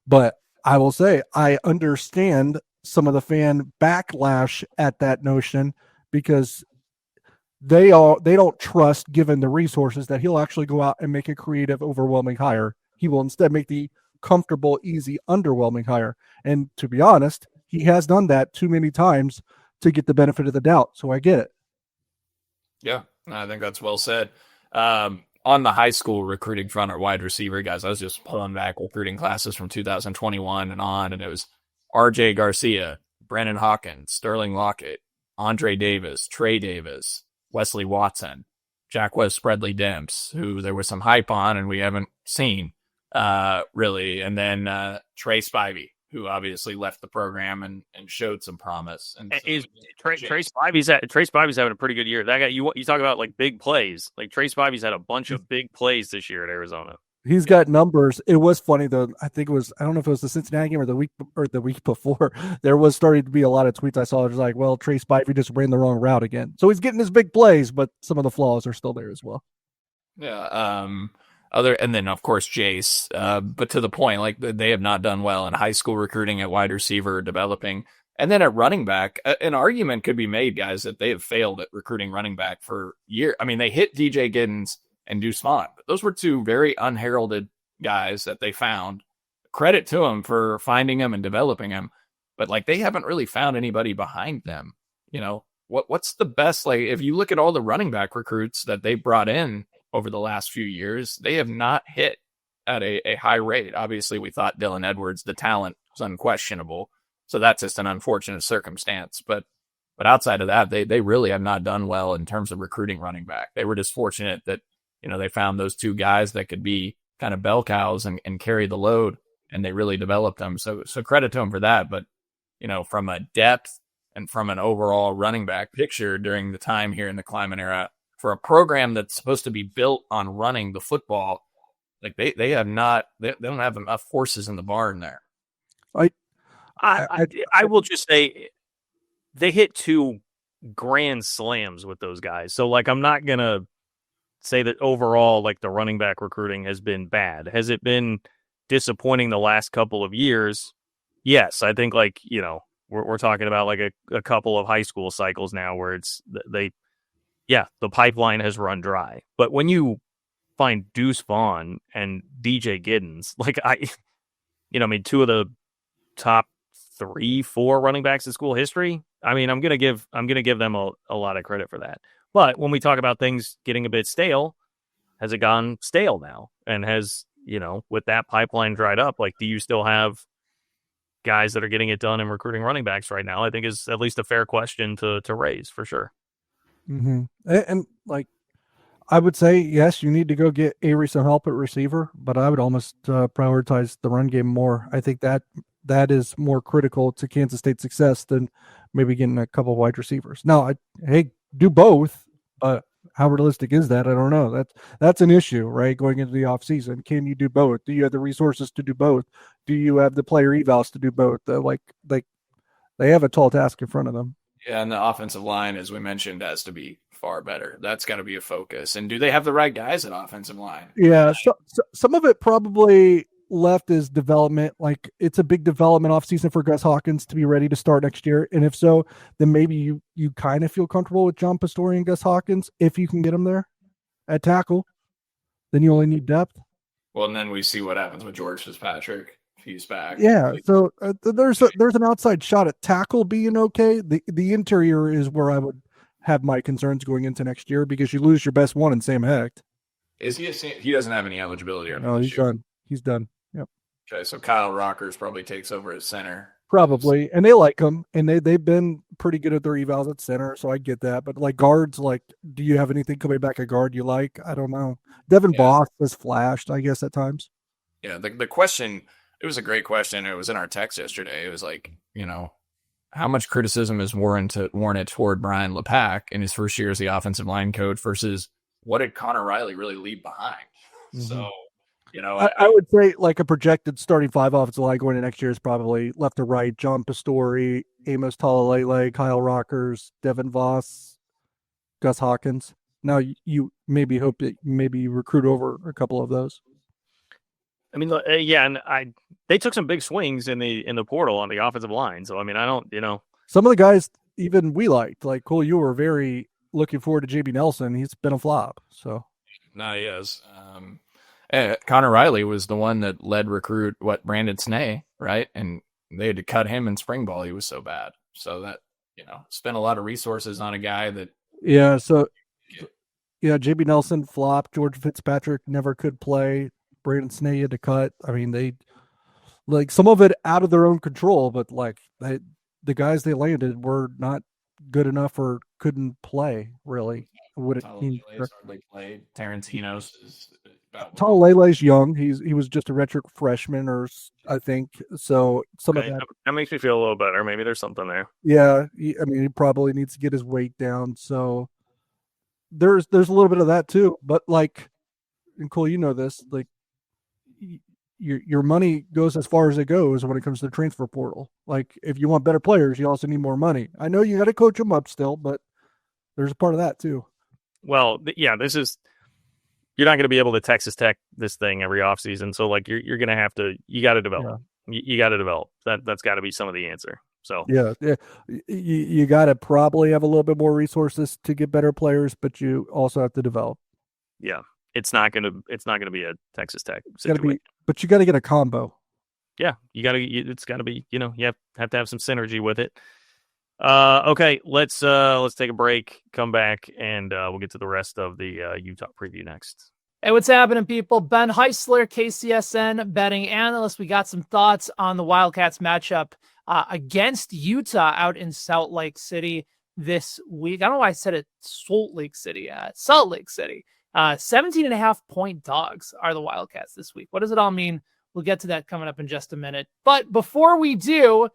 But I will say, I understand some of the fan backlash at that notion because they don't trust, given the resources, that he'll actually go out and make a creative, overwhelming hire. He will instead make the comfortable, easy, underwhelming hire. And to be honest, he has done that too many times to get the benefit of the doubt. So I get it. Yeah, I think that's well said. On the high school recruiting front or wide receiver guys, I was just pulling back recruiting classes from 2021 and on, and it was RJ Garcia, Brandon Hawkins, Sterling Lockett, Andre Davis, Trey Davis, Wesley Watson, Jacquez Spreadley Demps, who there was some hype on and we haven't seen really, and then Trey Spivey, who obviously left the program and showed some promise. And so, Trey Spivey's having a pretty good year. That guy, you talk about like big plays. Like Trey Spivey's had a bunch of big plays this year at Arizona. He's got numbers. It was funny though. I think it was, I don't know if it was the Cincinnati game or the week before. There was starting to be a lot of tweets I saw. It was like, well, Trey Spivey just ran the wrong route again. So he's getting his big plays, but some of the flaws are still there as well. Yeah. And then of course Jayce. But to the point, like they have not done well in high school recruiting at wide receiver, developing, and then at running back. An argument could be made, guys, that they have failed at recruiting running back for years. I mean, they hit DJ Giddens and Deuce Vaughn. But those were two very unheralded guys that they found. Credit to them for finding them and developing them. But like they haven't really found anybody behind them. You know, what's the best? Like if you look at all the running back recruits that they brought in over the last few years, they have not hit at a high rate. Obviously, we thought Dylan Edwards, the talent was unquestionable. So that's just an unfortunate circumstance. But outside of that, they really have not done well in terms of recruiting running back. They were just fortunate that, you know, they found those two guys that could be kind of bell cows and carry the load, and they really developed them. So credit to them for that. But, you know, from a depth and from an overall running back picture during the time here in the Kleiman era, for a program that's supposed to be built on running the football, like they have not, they don't have enough horses in the barn there. I will just say they hit 2 grand slams with those guys. So like, I'm not going to say that overall, like the running back recruiting has been bad. Has it been disappointing the last couple of years? Yes. I think like, you know, we're talking about like a couple of high school cycles now where it's the pipeline has run dry. But when you find Deuce Vaughn and DJ Giddens, like I mean, 2 of the top 3-4 running backs in school history. I mean, I'm gonna give them a lot of credit for that. But when we talk about things getting a bit stale, has it gone stale now? And has, you know, with that pipeline dried up, like, do you still have guys that are getting it done in recruiting running backs right now? I think is at least a fair question to raise for sure. Mm-hmm. And like, I would say, yes, you need to go get Avery some help at receiver, but I would almost prioritize the run game more. I think that is more critical to Kansas State's success than maybe getting a couple of wide receivers. Now, do both, but how realistic is that? I don't know. That's an issue, right? Going into the offseason. Can you do both? Do you have the resources to do both? Do you have the player evals to do both? They have a tall task in front of them. Yeah, and the offensive line, as we mentioned, has to be far better. That's got to be a focus. And do they have the right guys at offensive line? Yeah, so some of it probably left is development. Like, it's a big development offseason for Gus Hawkins to be ready to start next year. And if so, then maybe you kind of feel comfortable with John Pastore and Gus Hawkins if you can get them there at tackle. Then you only need depth. Well, and then we see what happens with George Fitzpatrick. He's back. Yeah, so there's an outside shot at tackle being okay. The interior is where I would have my concerns going into next year because you lose your best one in Sam Hecht. Is he? He doesn't have any eligibility or no? He's done. He's done. Yep. Okay, so Kyle Rockers probably takes over as center. Probably, and they like him, and they've been pretty good at their evals at center, so I get that. But like guards, like, do you have anything coming back at guard you like? I don't know. Devin Boss has flashed, I guess, at times. Yeah, the question. It was a great question. It was in our text yesterday. It was like, you know, how much criticism is warranted toward Brian LePack in his first year as the offensive line coach versus what did Connor Riley really leave behind? Mm-hmm. So, you know, I would say like a projected starting 5 offensive line going into next year is probably left to right: John Pastore, Amos Talalele, Kyle Rockers, Devin Voss, Gus Hawkins. Now you maybe hope that maybe you recruit over a couple of those. I mean, yeah, and they took some big swings in the portal on the offensive line. So I mean, I don't, some of the guys even we liked, like Cole, you were very looking forward to JB Nelson. He's been a flop. So no, he is. Connor Riley was the one that led recruit Brandon Snee, right? And they had to cut him in spring ball. He was so bad. So that, spent a lot of resources on a guy that. Yeah. So, JB Nelson flopped. George Fitzpatrick never could play. Brandon Snee had to cut. I mean, they like some of it out of their own control, but like the guys they landed were not good enough or couldn't play really. Hardly played. Tarantino's is Talalele's young. He was just a redshirt freshman, or I think so. Some of that makes me feel a little better. Maybe there's something there. Yeah, I mean, he probably needs to get his weight down. So there's a little bit of that too. But like, and Cole, you know this, like your money goes as far as it goes when it comes to the transfer portal. Like, if you want better players, you also need more money. I know you got to coach them up still, but there's a part of that too. Well, yeah, you're not going to be able to Texas Tech this thing every offseason. So like you got to develop. Yeah. You got to develop. That's got to be some of the answer. So yeah. You got to probably have a little bit more resources to get better players, but you also have to develop. Yeah. It's not going to be a Texas Tech situation. But you got to get a combo. Yeah, it's got to be, you have to have some synergy with it. Okay, let's take a break, come back, and we'll get to the rest of the Utah preview next. Hey, what's happening, people? Ben Heisler, KCSN betting analyst. We got some thoughts on the Wildcats matchup against Utah out in Salt Lake City this week. I don't know why I said it Salt Lake City. 17.5-point dogs are the Wildcats this week. What does it all mean? We'll get to that coming up in just a minute. But before we do,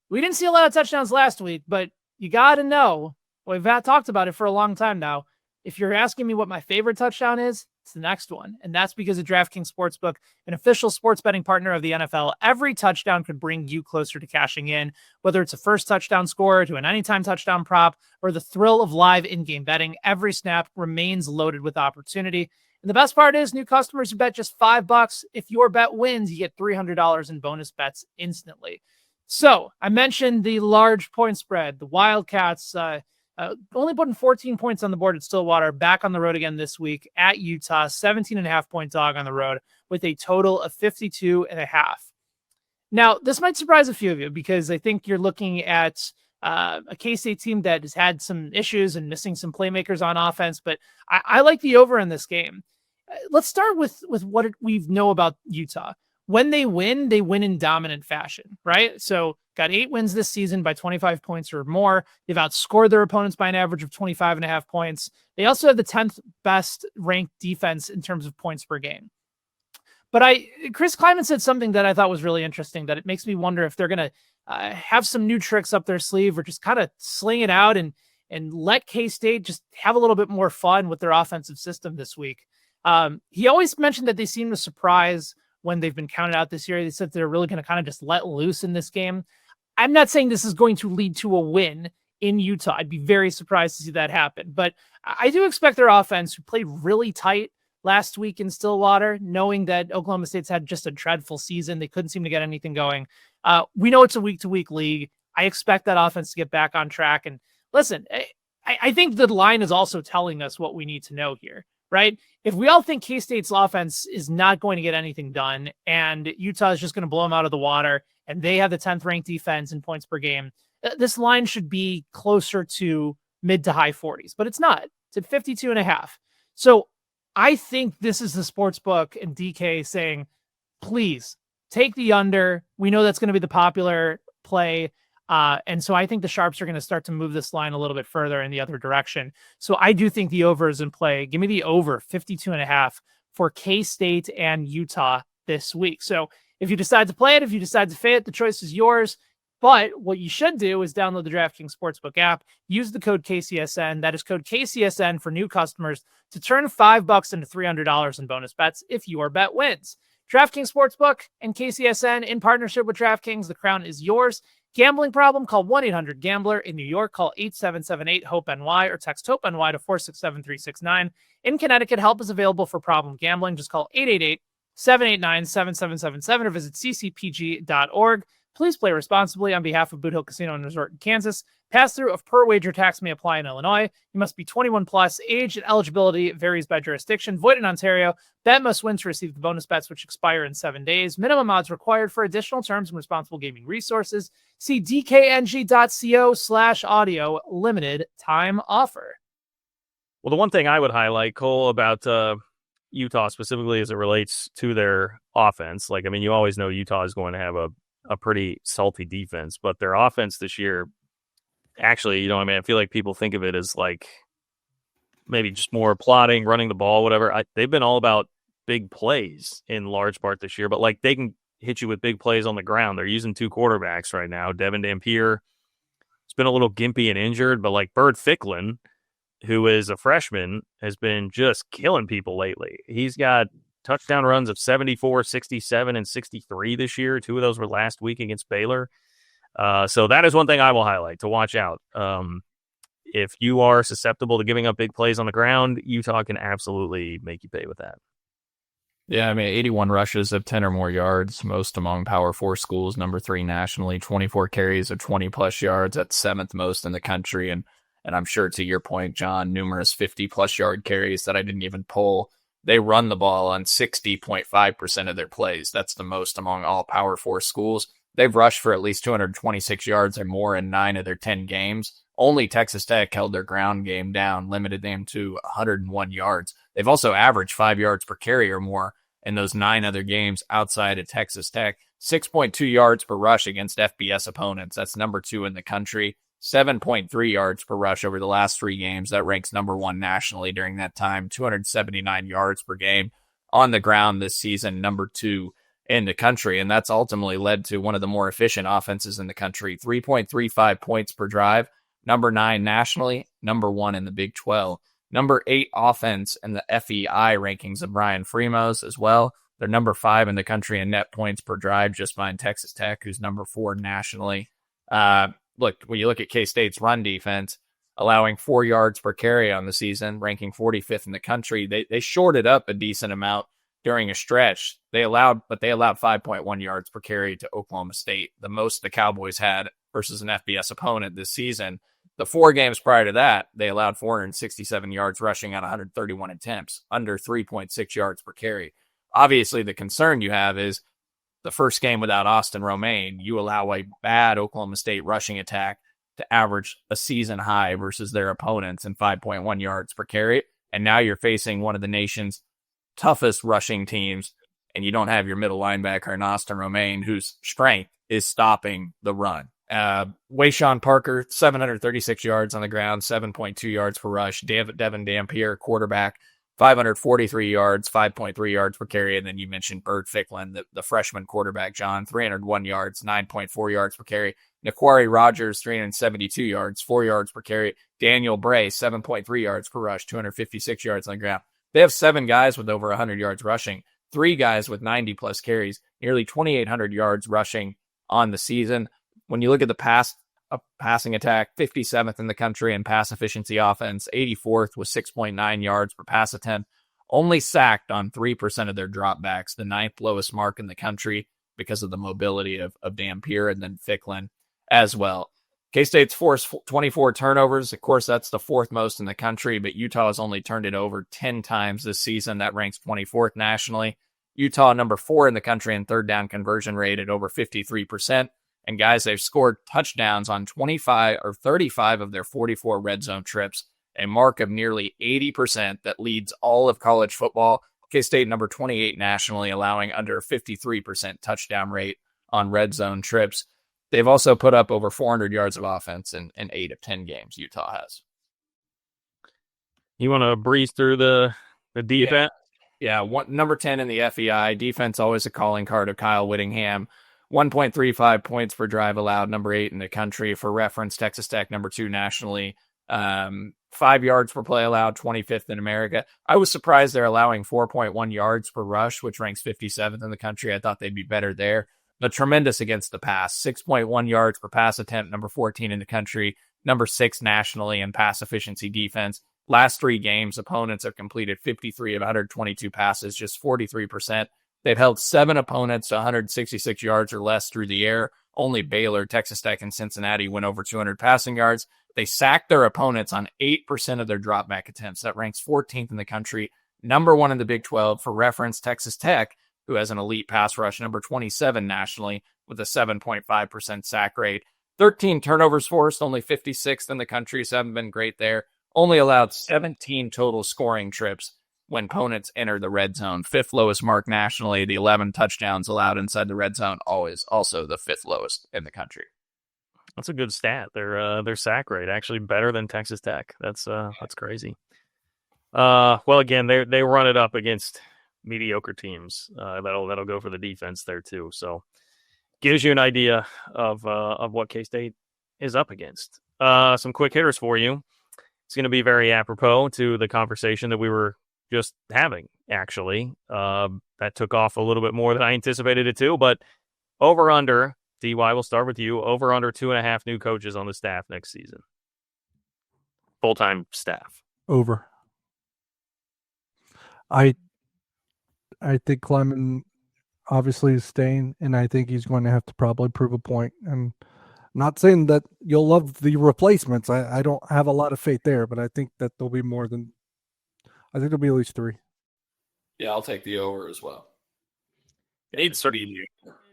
we didn't see a lot of touchdowns last week, but you got to know, we've talked about it for a long time now. If you're asking me what my favorite touchdown is, it's the next one. And that's because of DraftKings Sportsbook, an official sports betting partner of the NFL. Every touchdown could bring you closer to cashing in, whether it's a first touchdown score to an anytime touchdown prop or the thrill of live in-game betting. Every snap remains loaded with opportunity. And the best part is new customers who bet just $5, if your bet wins, you get $300 in bonus bets instantly. So I mentioned the large point spread. The Wildcats only putting 14 points on the board at Stillwater, back on the road again this week at Utah, 17.5-point dog on the road with a total of 52.5. Now, this might surprise a few of you because I think you're looking at a K-State team that has had some issues and missing some playmakers on offense, but I like the over in this game. Let's start with what we know about Utah. When they win in dominant fashion, right? So got 8 wins this season by 25 points or more. They've outscored their opponents by an average of 25.5 points. They also have the 10th best ranked defense in terms of points per game. But Chris Kleiman said something that I thought was really interesting, that it makes me wonder if they're going to have some new tricks up their sleeve or just kind of sling it out and let K-State just have a little bit more fun with their offensive system this week. He always mentioned that they seem to surprise when they've been counted out this year. They said they're really going to kind of just let loose in this game. I'm not saying this is going to lead to a win in Utah. I'd be very surprised to see that happen. But I do expect their offense, who played really tight last week in Stillwater, knowing that Oklahoma State's had just a dreadful season. They couldn't seem to get anything going. We know it's a week-to-week league. I expect that offense to get back on track. And listen, I think the line is also telling us what we need to know here. Right? If we all think K-State's offense is not going to get anything done and Utah is just going to blow them out of the water and they have the 10th ranked defense in points per game, this line should be closer to mid to high 40s, but it's not. It's at 52.5. So I think this is the sports book and DK saying, please take the under. We know that's going to be the popular play. And so I think the Sharps are going to start to move this line a little bit further in the other direction. So I do think the over is in play. Give me the over 52.5 for K-State and Utah this week. So if you decide to play it, if you decide to fade it, the choice is yours. But what you should do is download the DraftKings Sportsbook app, use the code KCSN. That is code KCSN for new customers to turn $5 into $300 in bonus bets if your bet wins. DraftKings Sportsbook and KCSN in partnership with DraftKings. The crown is yours. Gambling problem? Call 1-800-GAMBLER. In New York, call 8778-HOPE-NY or text HOPE-NY to 467-369. In Connecticut, help is available for problem gambling. Just call 789-7777 or visit ccpg.org. Please play responsibly on behalf of Boot Hill Casino and Resort in Kansas. Pass-through of per-wager tax may apply in Illinois. You must be 21 plus. Age and eligibility varies by jurisdiction. Void in Ontario. Bet must win to receive the bonus bets, which expire in 7 days. Minimum odds required. For additional terms and responsible gaming resources, see dkng.co/audio. Limited time offer. Well, the one thing I would highlight, Cole, about Utah specifically as it relates to their offense, like, I mean, you always know Utah is going to have a pretty salty defense, but their offense this year, actually, you know, I mean, I feel like people think of it as like maybe just more plotting, running the ball, whatever. They've been all about big plays in large part this year, but like they can hit you with big plays on the ground. They're using 2 quarterbacks right now. Devin Dampier has been a little gimpy and injured, but like Bird Ficklin, who is a freshman, has been just killing people lately. He's got touchdown runs of 74, 67, and 63 this year. 2 of those were last week against Baylor. So that is one thing I will highlight to watch out. If you are susceptible to giving up big plays on the ground, Utah can absolutely make you pay with that. Yeah, I mean, 81 rushes of 10 or more yards, most among Power 4 schools, number 3 nationally, 24 carries of 20-plus yards, that's 7th most in the country, and I'm sure to your point, John, numerous 50-plus yard carries that I didn't even pull. They run the ball on 60.5% of their plays. That's the most among all Power 4 schools. They've rushed for at least 226 yards or more in 9 of their 10 games. Only Texas Tech held their ground game down, limited them to 101 yards. They've also averaged 5 yards per carry or more in those 9 other games outside of Texas Tech. 6.2 yards per rush against FBS opponents. That's number 2 in the country. 7.3 yards per rush over the last 3 games. That ranks number 1 nationally during that time. 279 yards per game on the ground this season, number 2 in the country. And that's ultimately led to one of the more efficient offenses in the country. 3.35 points per drive, number 9 nationally, number 1 in the Big 12. Number 8 offense in the FEI rankings of Brian Fremos as well. They're number 5 in the country in net points per drive, just behind Texas Tech, who's number 4 nationally. Look, when you look at K-State's run defense, allowing 4 yards per carry on the season, ranking 45th in the country, they shorted up a decent amount during a stretch. They allowed 5.1 yards per carry to Oklahoma State, the most the Cowboys had versus an FBS opponent this season. The 4 games prior to that, they allowed 467 yards rushing on 131 attempts, under 3.6 yards per carry. Obviously, the concern you have is the first game without Austin Romaine, you allow a bad Oklahoma State rushing attack to average a season high versus their opponents in 5.1 yards per carry. And now you're facing one of the nation's toughest rushing teams, and you don't have your middle linebacker in Austin Romaine, whose strength is stopping the run. Wayshawn Parker, 736 yards on the ground, 7.2 yards per rush. Devin Dampier, quarterback, 543 yards, 5.3 yards per carry. And then you mentioned Bird Ficklin, the freshman quarterback, John, 301 yards, 9.4 yards per carry. Naquari Rogers, 372 yards, 4 yards per carry. Daniel Bray, 7.3 yards per rush, 256 yards on the ground. They have 7 guys with over 100 yards rushing, 3 guys with 90-plus carries, nearly 2,800 yards rushing on the season. When you look at the passing attack, 57th in the country in pass efficiency offense, 84th with 6.9 yards per pass attempt, only sacked on 3% of their dropbacks, the 9th lowest mark in the country because of the mobility of Dampier and then Ficklin as well. K-State's forced 24 turnovers. Of course, that's the 4th most in the country, but Utah has only turned it over 10 times this season. That ranks 24th nationally. Utah, number 4 in the country in third down conversion rate at over 53%. And guys, they've scored touchdowns on 25 or 35 of their 44 red zone trips, a mark of nearly 80% that leads all of college football. K-State, number 28 nationally, allowing under 53% touchdown rate on red zone trips. They've also put up over 400 yards of offense in 8 of 10 games Utah has. You want to breeze through the defense? Yeah, number 10 in the FEI. Defense, always a calling card of Kyle Whittingham. 1.35 points per drive allowed, number 8 in the country. For reference, Texas Tech, number 2 nationally. 5 yards per play allowed, 25th in America. I was surprised they're allowing 4.1 yards per rush, which ranks 57th in the country. I thought they'd be better there. But tremendous against the pass. 6.1 yards per pass attempt, number 14 in the country. Number 6 nationally in pass efficiency defense. Last 3 games, opponents have completed 53 of 122 passes, just 43%. They've held 7 opponents to 166 yards or less through the air. Only Baylor, Texas Tech, and Cincinnati went over 200 passing yards. They sacked their opponents on 8% of their dropback attempts. That ranks 14th in the country, number 1 in the Big 12. For reference, Texas Tech, who has an elite pass rush, number 27 nationally with a 7.5% sack rate. 13 turnovers forced, only 56th in the country, so haven't been great there. Only allowed 17 total scoring trips when opponents enter the red zone. 5th lowest mark nationally. The 11 touchdowns allowed inside the red zone, always also the 5th lowest in the country. That's a good stat. Their sack rate actually better than Texas Tech. That's crazy. Well, again, they run it up against mediocre teams. That'll go for the defense there too. So gives you an idea of what K-State is up against. Some quick hitters for you. It's going to be very apropos to the conversation that we were just having, actually. That took off a little bit more than I anticipated it to, but over under, DY, we'll start with you, over under 2.5 new coaches on the staff next season. Full-time staff. Over. I think Kleiman obviously is staying, and I think he's going to have to probably prove a point. And not saying that you'll love the replacements. I don't have a lot of faith there, but I think that there'll be more than – I think there'll be at least 3. Yeah, I'll take the over as well. Yeah,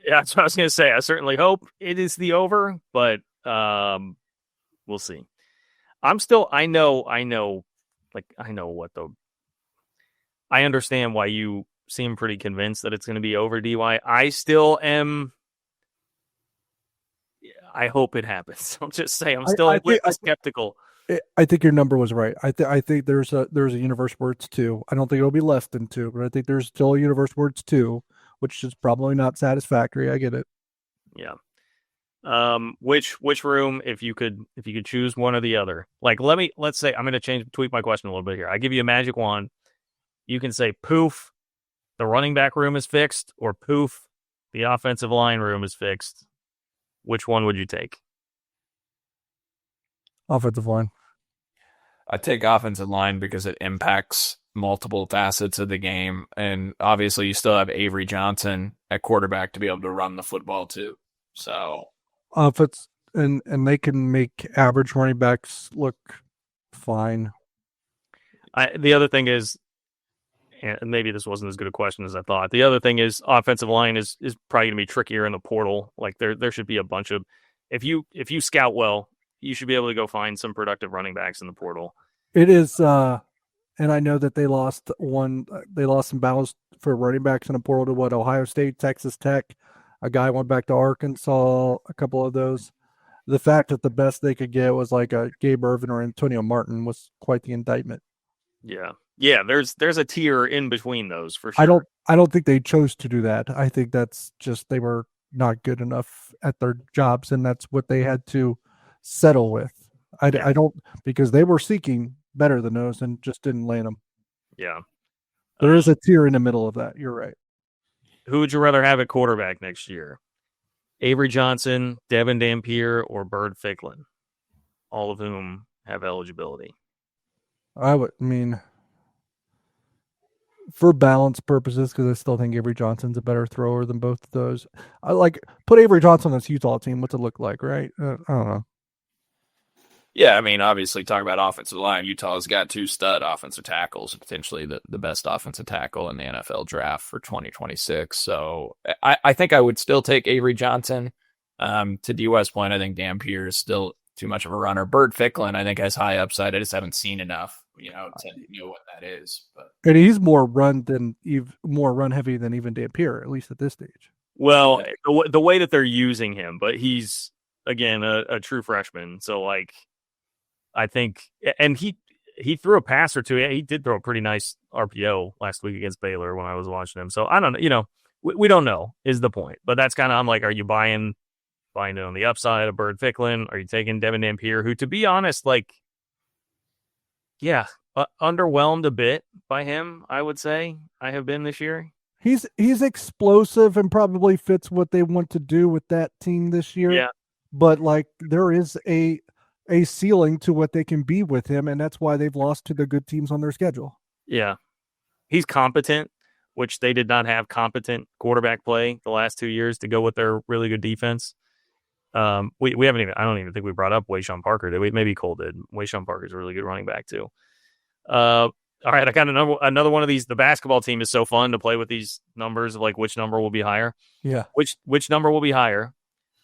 that's what I was going to say. I certainly hope it is the over, but we'll see. I understand why you seem pretty convinced that it's going to be over, DY. I still am. I hope it happens. I'll just say I'm still skeptical. I think your number was right. I think there's a universe where it's 2. I don't think it'll be less than 2, but I think there's still a universe where it's 2, which is probably not satisfactory. I get it. Yeah. Which room, if you could choose one or the other? Like, let's say I'm going to tweak my question a little bit here. I give you a magic wand. You can say poof, the running back room is fixed, or poof, the offensive line room is fixed. Which one would you take? Offensive line. I take offensive line because it impacts multiple facets of the game. And obviously you still have Avery Johnson at quarterback to be able to run the football too. So offense and they can make average running backs look fine. The other thing is, and maybe this wasn't as good a question as I thought. The other thing is offensive line is probably going to be trickier in the portal. Like there should be a bunch of, if you scout well, you should be able to go find some productive running backs in the portal. It is, and I know that they lost some battles for running backs in the portal to Ohio State, Texas Tech. A guy went back to Arkansas, a couple of those. The fact that the best they could get was like a Gabe Irvin or Antonio Martin was quite the indictment. Yeah. Yeah, there's a tier in between those for sure. I don't think they chose to do that. I think that's just they were not good enough at their jobs, and that's what they had to settle with. I don't, because they were seeking better than those and just didn't land them. Yeah. There is a tier in the middle of that. You're right. Who would you rather have at quarterback next year? Avery Johnson, Devin Dampier, or Bird Ficklin? All of whom have eligibility. For balance purposes, because I still think Avery Johnson's a better thrower than both of those. I put Avery Johnson on this Utah team. What's it look like, right? I don't know. Yeah, I mean, obviously, talking about offensive line, Utah's got 2 stud offensive tackles, potentially the best offensive tackle in the NFL draft for 2026. So I think I would still take Avery Johnson. To DY's point, I think Dampier is still too much of a runner. Bird Ficklin, I think, has high upside. I just haven't seen enough, to know what that is. But and he's more run heavy than even Dampier, at least at this stage. Well, the way that they're using him, but he's again a true freshman, so I think, and he threw a pass or two. Yeah, he did throw a pretty nice RPO last week against Baylor when I was watching him. So I don't know. We don't know is the point. But that's kind of, I'm like, are you buying it on the upside of Bird Ficklin? Are you taking Devin Dampier, who, to be honest, underwhelmed a bit by him, I would say I have been this year. He's explosive and probably fits what they want to do with that team this year. Yeah. But there is a ceiling to what they can be with him, and that's why they've lost to the good teams on their schedule. Yeah. He's competent, which they did not have competent quarterback play the last 2 years to go with their really good defense. We haven't even, I don't even think we brought up Wayshawn Parker, did we? Maybe Cole did. Wayshawn Parker's a really good running back too. All right, I got another one of these. The basketball team is so fun to play with these numbers of like which number will be higher. Yeah. Which number will be higher?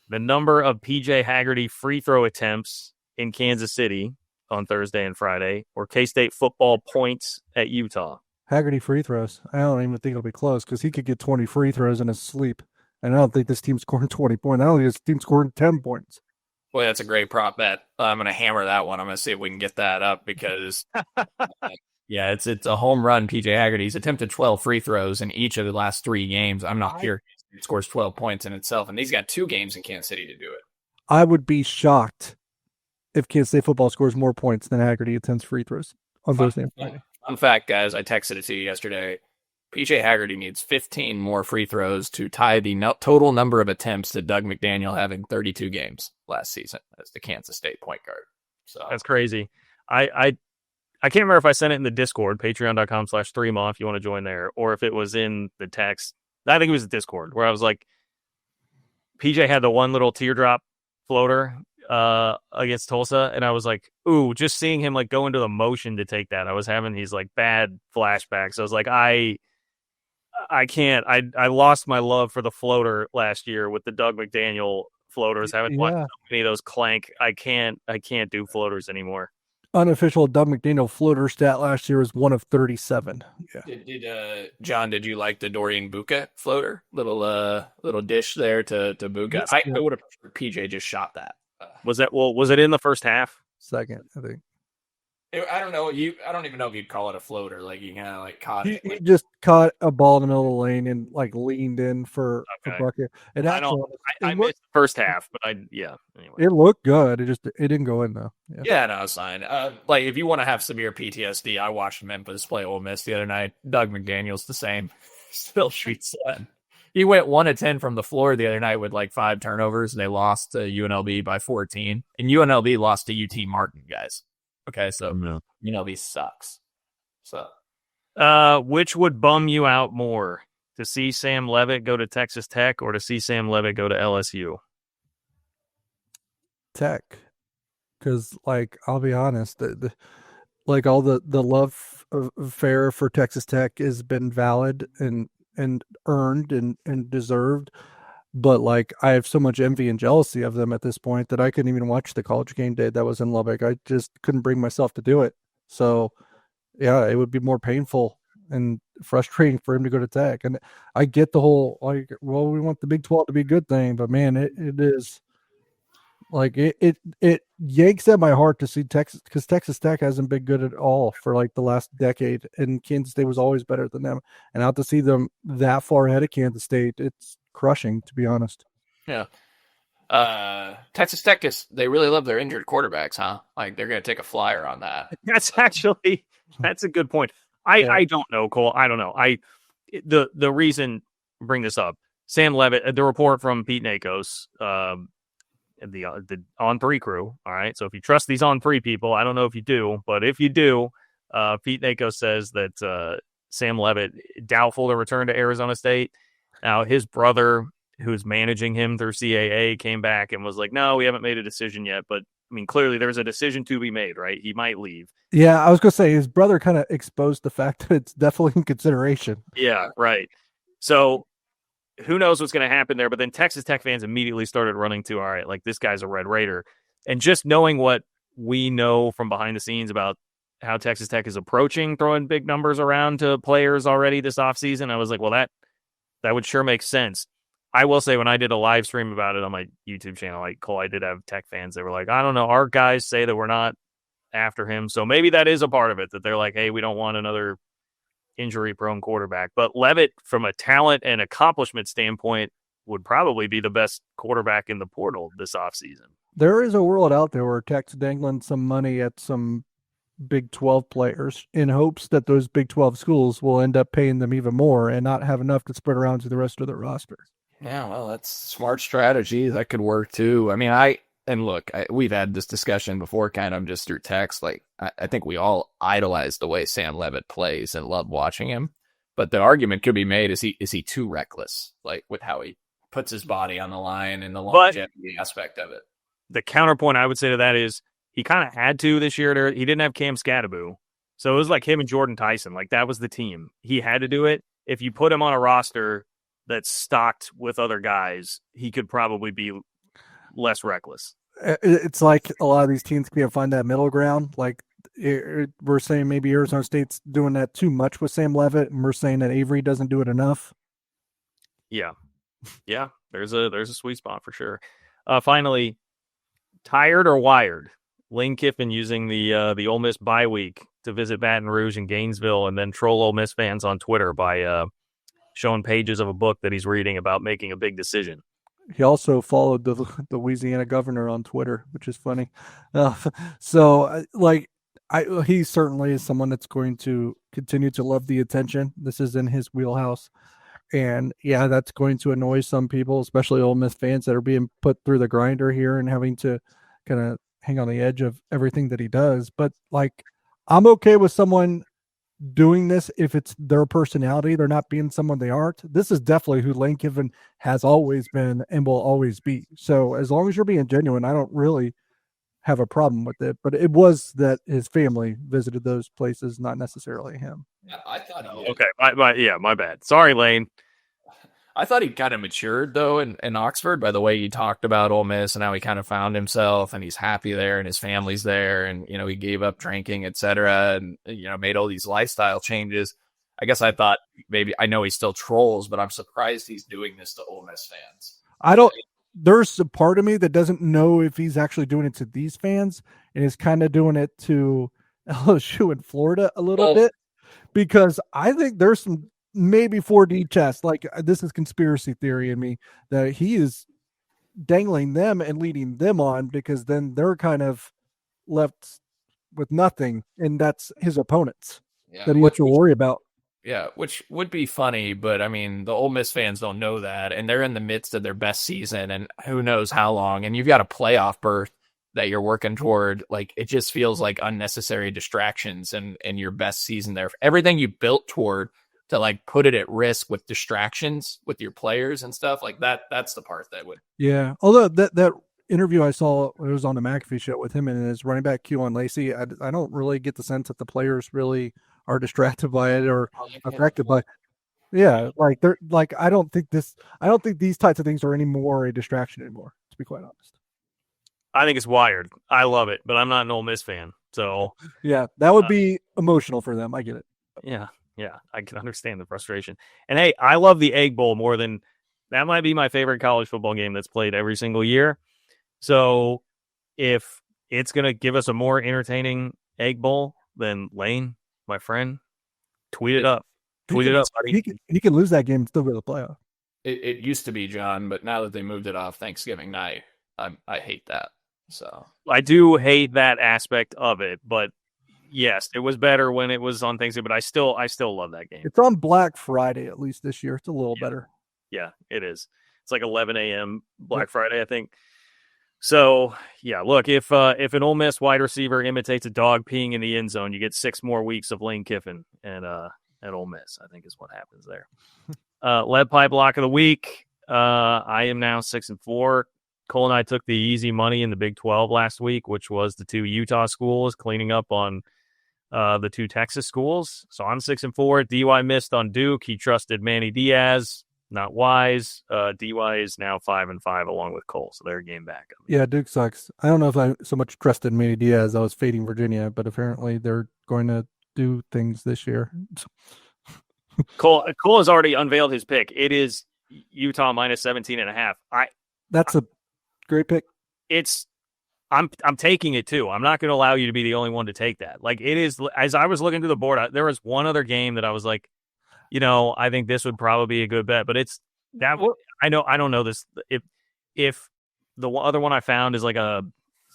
The number of PJ Haggerty free throw attempts in Kansas City on Thursday and Friday, or K-State football points at Utah. Haggerty free throws. I don't even think it'll be close because he could get 20 free throws in his sleep. And I don't think this team's scoring 20 points. I don't think this team's scoring 10 points. Boy, that's a great prop bet. I'm going to hammer that one. I'm going to see if we can get that up because, yeah, it's a home run. PJ Haggerty's attempted 12 free throws in each of the last 3 games. I'm not sure he scores 12 points in itself, and he's got 2 games in Kansas City to do it. I would be shocked if Kansas State football scores more points than Haggerty attempts free throws on Thursday and Friday. Fun fact, guys, I texted it to you yesterday. PJ Haggerty needs 15 more free throws to tie the total number of attempts to Doug McDaniel having 32 games last season as the Kansas State point guard. So that's crazy. I can't remember if I sent it in the Discord, patreon.com/3ma if you want to join there, or if it was in the text. I think it was the Discord where I was like, PJ had the one little teardrop floater against Tulsa, and I was like, ooh, just seeing him like go into the motion to take that. I was having these like bad flashbacks. I was like, I can't. I lost my love for the floater last year with the Doug McDaniel floaters. I haven't watched so many of those clank. I can't do floaters anymore. Unofficial Doug McDaniel floater stat last year was 1 of 37. Yeah. John, did you like the Dorian Buka floater? Little dish there to Buka. I would have preferred PJ just shot that. Was it in the first half? Second, I think. I don't know. I don't even know if you'd call it a floater. Like you kind of like caught it. He just caught a ball in the middle of the lane and like leaned in for a bucket. And I missed the first half, but anyway. It looked good. It didn't go in though. Yeah, no, it's fine. Like if you want to have severe PTSD, I watched Memphis play Ole Miss the other night. Doug McDaniel's the same. Still streets sled. He went 1 of 10 from the floor the other night with like 5 turnovers. And they lost to UNLV by 14, and UNLV lost to UT Martin, guys. Okay, so UNLV sucks. So, which would bum you out more, to see Sam Leavitt go to Texas Tech or to see Sam Leavitt go to LSU? Tech, because like I'll be honest, like all the love affair for Texas Tech has been valid and earned and deserved. But like I have so much envy and jealousy of them at this point that I couldn't even watch the College Game Day that was in Lubbock. I just couldn't bring myself to do it. So yeah, it would be more painful and frustrating for him to go to Tech. And I get the whole like, well, we want the Big 12 to be a good thing, but man, it is like it yanks at my heart to see Texas, because Texas Tech hasn't been good at all for like the last decade, and Kansas State was always better than them. And out to see them that far ahead of Kansas State, it's crushing, to be honest. Yeah. Texas Tech they really love their injured quarterbacks, huh? Like they're going to take a flyer on that. That's a good point. I don't know, Cole. I don't know. The reason I bring this up, Sam Leavitt, the report from Pete Nakos, the On3 crew. All right. So if you trust these On3 people, I don't know if you do, but if you do, Pete Nakos says that Sam Leavitt doubtful to return to Arizona State. Now, his brother, who's managing him through CAA, came back and was like, no, we haven't made a decision yet. But, I mean, clearly there's a decision to be made, right? He might leave. Yeah, I was going to say his brother kind of exposed the fact that it's definitely in consideration. Yeah, right. So who knows what's going to happen there. But then Texas Tech fans immediately started running to, all right, like this guy's a Red Raider. And just knowing what we know from behind the scenes about how Texas Tech is approaching throwing big numbers around to players already this offseason, I was like, well, that would sure make sense. I will say when I did a live stream about it on my YouTube channel, like Cole, I did have Tech fans that were like, I don't know, our guys say that we're not after him. So maybe that is a part of it, that they're like, hey, we don't want another injury-prone quarterback. But Leavitt, from a talent and accomplishment standpoint, would probably be the best quarterback in the portal this offseason. There is a world out there where Tech's dangling some money at some Big 12 players in hopes that those Big 12 schools will end up paying them even more and not have enough to spread around to the rest of their roster. Yeah, well, that's smart strategy. That could work too. I mean, we've had this discussion before, kind of just through text. Like, I think we all idolize the way Sam Leavitt plays and love watching him. But the argument could be made: is he too reckless, like with how he puts his body on the line and the longevity aspect of it? The counterpoint I would say to that is he kind of had to this year. He didn't have Cam Scattaboo, so it was like him and Jordan Tyson. Like that was the team. He had to do it. If you put him on a roster that's stocked with other guys, he could probably be less reckless. It's like a lot of these teams can't find that middle ground. Like we're saying maybe Arizona State's doing that too much with Sam Levitt, and we're saying that Avery doesn't do it enough. Yeah. There's a sweet spot for sure. Finally, tired or wired? Lane Kiffin using the Ole Miss bye week to visit Baton Rouge and Gainesville, and then troll Ole Miss fans on Twitter by showing pages of a book that he's reading about making a big decision. He also followed the Louisiana governor on Twitter, which is funny. He certainly is someone that's going to continue to love the attention. This is in his wheelhouse. And yeah, that's going to annoy some people, especially Ole Miss fans that are being put through the grinder here and having to kind of hang on the edge of everything that he does. But like, I'm okay with someone doing this if it's their personality. They're not being someone they aren't. This is definitely who Lane Kiffin has always been and will always be. So as long as you're being genuine, I don't really have a problem with it. But it was that his family visited those places, not necessarily him. Yeah, I thought okay. My bad. Sorry, Lane. I thought he kind of matured, though, in Oxford by the way he talked about Ole Miss and how he kind of found himself and he's happy there and his family's there. And, he gave up drinking, et cetera, and, made all these lifestyle changes. I guess I thought I know he still trolls, but I'm surprised he's doing this to Ole Miss fans. There's a part of me that doesn't know if he's actually doing it to these fans and is kind of doing it to LSU in Florida a little bit, because I think there's some maybe 4D chess. Like, this is conspiracy theory in me that he is dangling them and leading them on, because then they're kind of left with nothing, and that's his opponents that he has to worry about. Yeah, which would be funny, but I mean, the Ole Miss fans don't know that, and they're in the midst of their best season, and who knows how long, and you've got a playoff berth that you're working toward. Like, it just feels like unnecessary distractions and your best season there. Everything you built toward to like put it at risk with distractions with your players and stuff like that. That's the part that would. Yeah. Although that interview I saw, it was on the McAfee show with him and his running back Keelan Lacey. I don't really get the sense that the players really are distracted by it or affected by it. Yeah. Like they're like, I don't think these types of things are any more a distraction anymore, to be quite honest. I think it's wired. I love it, but I'm not an Ole Miss fan. So yeah, that would be emotional for them. I get it. Yeah, I can understand the frustration. And hey, I love the Egg Bowl more than that. Might be my favorite college football game that's played every single year. So if it's going to give us a more entertaining Egg Bowl, then Lane, my friend, tweet it up. Tweet it up, buddy. He can lose that game and still go to the playoff. It used to be, John, but now that they moved it off Thanksgiving night, I hate that. So I do hate that aspect of it, but yes, it was better when it was on Thanksgiving, but I still love that game. It's on Black Friday, at least this year. It's a little better. Yeah, it is. It's like 11 a.m. Black Friday, I think. So, yeah, look, if an Ole Miss wide receiver imitates a dog peeing in the end zone, you get 6 more weeks of Lane Kiffin and at Ole Miss, I think is what happens there. Lead pipe block of the week. I am now 6-4. Cole and I took the easy money in the Big 12 last week, which was the 2 Utah schools cleaning up on the 2 Texas schools. So I'm 6-4. DY missed on Duke. He trusted Manny Diaz. Not wise. DY is now 5-5 along with Cole. So they're a game back. Yeah, Duke sucks. I don't know if I so much trusted Manny Diaz. I was fading Virginia, but apparently they're going to do things this year. Cole has already unveiled his pick. It is Utah minus 17.5. That's a great pick. I'm taking it too. I'm not going to allow you to be the only one to take that. Like, it is, as I was looking through the board, there was one other game that I was like, I think this would probably be a good bet, but it's that. I don't know this. If the other one I found is like a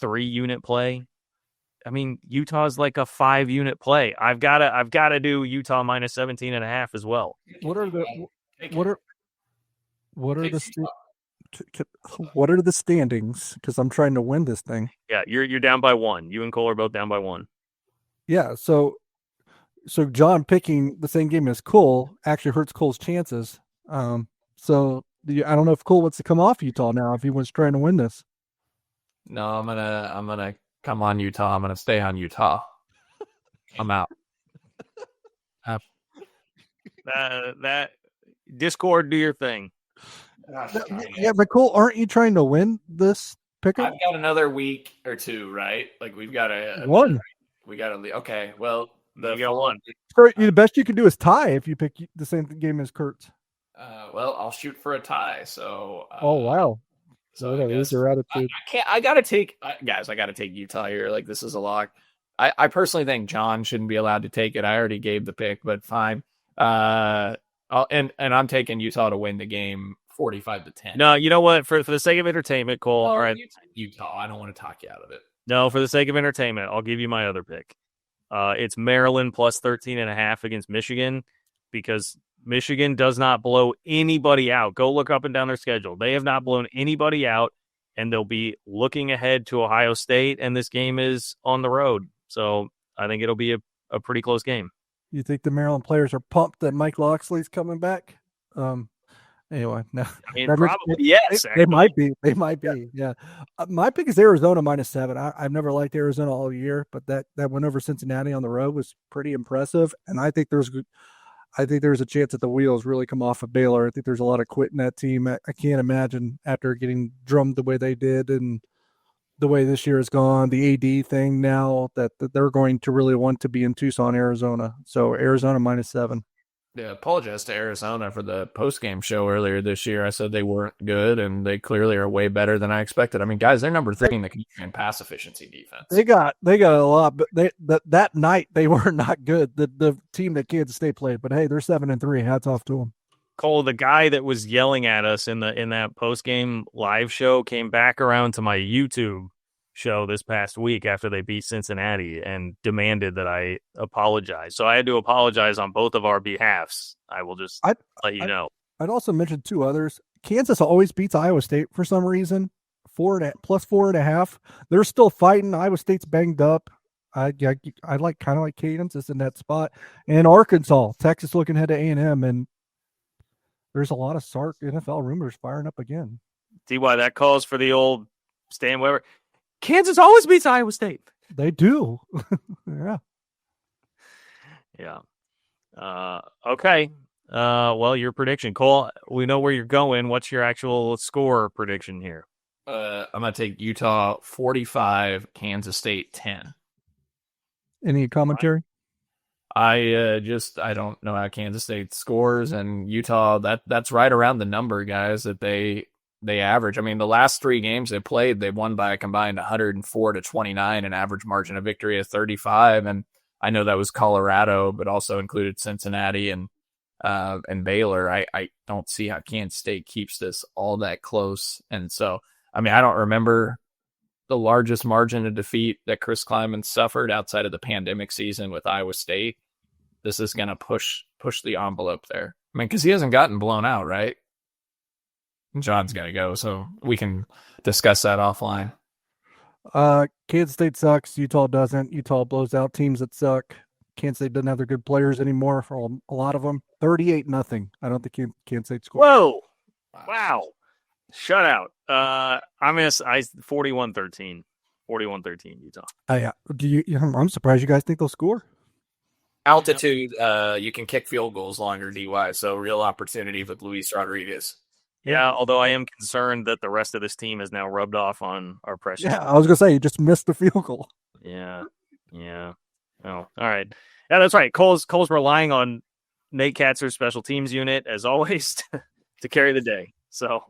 3-unit play, I mean, Utah's like a 5-unit play. I've got to do Utah minus 17.5 as well. What are the standings? Because I'm trying to win this thing. Yeah, you're down by 1. You and Cole are both down by 1. Yeah, so So John picking the same game as Cole actually hurts Cole's chances. So I don't know if Cole wants to come off Utah now if he was trying to win this. No, I'm gonna come on Utah. I'm gonna stay on Utah. I'm out. That Discord, do your thing. Yeah, but Cole, aren't you trying to win this pick'em? I've got another week or two, right? Like we've got one. We got to. Okay, well, You got one. So the best you can do is tie if you pick the same game as Kurtz. Well, I'll shoot for a tie. So. Oh wow! So that is your attitude. I can't. I gotta take guys. I gotta take Utah here. Like this is a lock. I personally think John shouldn't be allowed to take it. I already gave the pick, but fine. And I'm taking Utah to win the game, 45-10. No, you know what? For the sake of entertainment, Cole. All right, Utah. I don't want to talk you out of it. No, for the sake of entertainment, I'll give you my other pick. It's Maryland plus 13.5 against Michigan because Michigan does not blow anybody out. Go look up and down their schedule. They have not blown anybody out, and they'll be looking ahead to Ohio State, and this game is on the road. So I think it'll be a pretty close game. You think the Maryland players are pumped that Mike Loxley's coming back? Anyway, no. Probably yes. They might be. They might be. Yeah. My pick is Arizona -7. I've never liked Arizona all year, but that win over Cincinnati on the road was pretty impressive. And I think there's a chance that the wheels really come off of Baylor. I think there's a lot of quit in that team. I can't imagine after getting drummed the way they did and the way this year has gone, the AD thing now that they're going to really want to be in Tucson, Arizona. So Arizona -7. Yeah, apologize to Arizona for the post-game show earlier this year. I said they weren't good, and they clearly are way better than I expected. I mean, guys, they're number 3 in the country in pass efficiency defense. They got a lot, but that night they were not good. The team that Kansas State played, but hey, they're 7-3. Hats off to them. Cole, the guy that was yelling at us in that post-game live show came back around to my YouTube show this past week after they beat Cincinnati and demanded that I apologize. So I had to apologize on both of our behalfs. I will just let you know. I'd also mention 2 others. Kansas always beats Iowa State for some reason. Plus 4.5. They're still fighting. Iowa State's banged up. I like kind of like Cadence is in that spot. And Arkansas, Texas looking ahead to A&M, and there's a lot of Sark NFL rumors firing up again. See why that calls for the old Stan Weber. Kansas always beats Iowa State. They do. Yeah. Yeah. Okay. Well, your prediction, Cole, we know where you're going. What's your actual score prediction here? I'm going to take Utah 45, Kansas State 10. Any commentary? I don't know how Kansas State scores, and Utah, that's right around the number, guys, that they average. I mean, the last 3 games they played, they won by a combined 104-29, an average margin of victory of 35. And I know that was Colorado, but also included Cincinnati and Baylor. I don't see how Kansas State keeps this all that close. And so, I mean, I don't remember the largest margin of defeat that Chris Kleiman suffered outside of the pandemic season with Iowa State. This is going to push the envelope there. I mean, because he hasn't gotten blown out, right? John's got to go, so we can discuss that offline. Kansas State sucks. Utah doesn't. Utah blows out teams that suck. Kansas State doesn't have their good players anymore for a lot of them. 38-0. I don't think Kansas State scores. Whoa. Wow. Shutout. I'm going to 41-13. 41-13 Utah. Yeah. I'm surprised you guys think they'll score. Altitude, you can kick field goals longer, DY, so real opportunity with Luis Rodriguez. Yeah, although I am concerned that the rest of this team has now rubbed off on our pressure. Yeah, I was going to say, you just missed the field goal. Yeah. Oh, all right. Yeah, that's right. Cole's relying on Nate Katzer's special teams unit, as always, to carry the day. So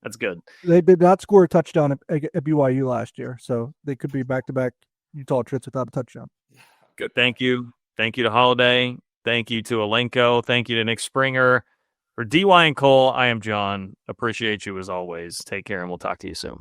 that's good. They did not score a touchdown at BYU last year, so they could be back-to-back Utah trips without a touchdown. Good. Thank you. Thank you to Holiday. Thank you to Alenko. Thank you to Nick Springer. For DY and Cole, I am John. Appreciate you as always. Take care, and we'll talk to you soon.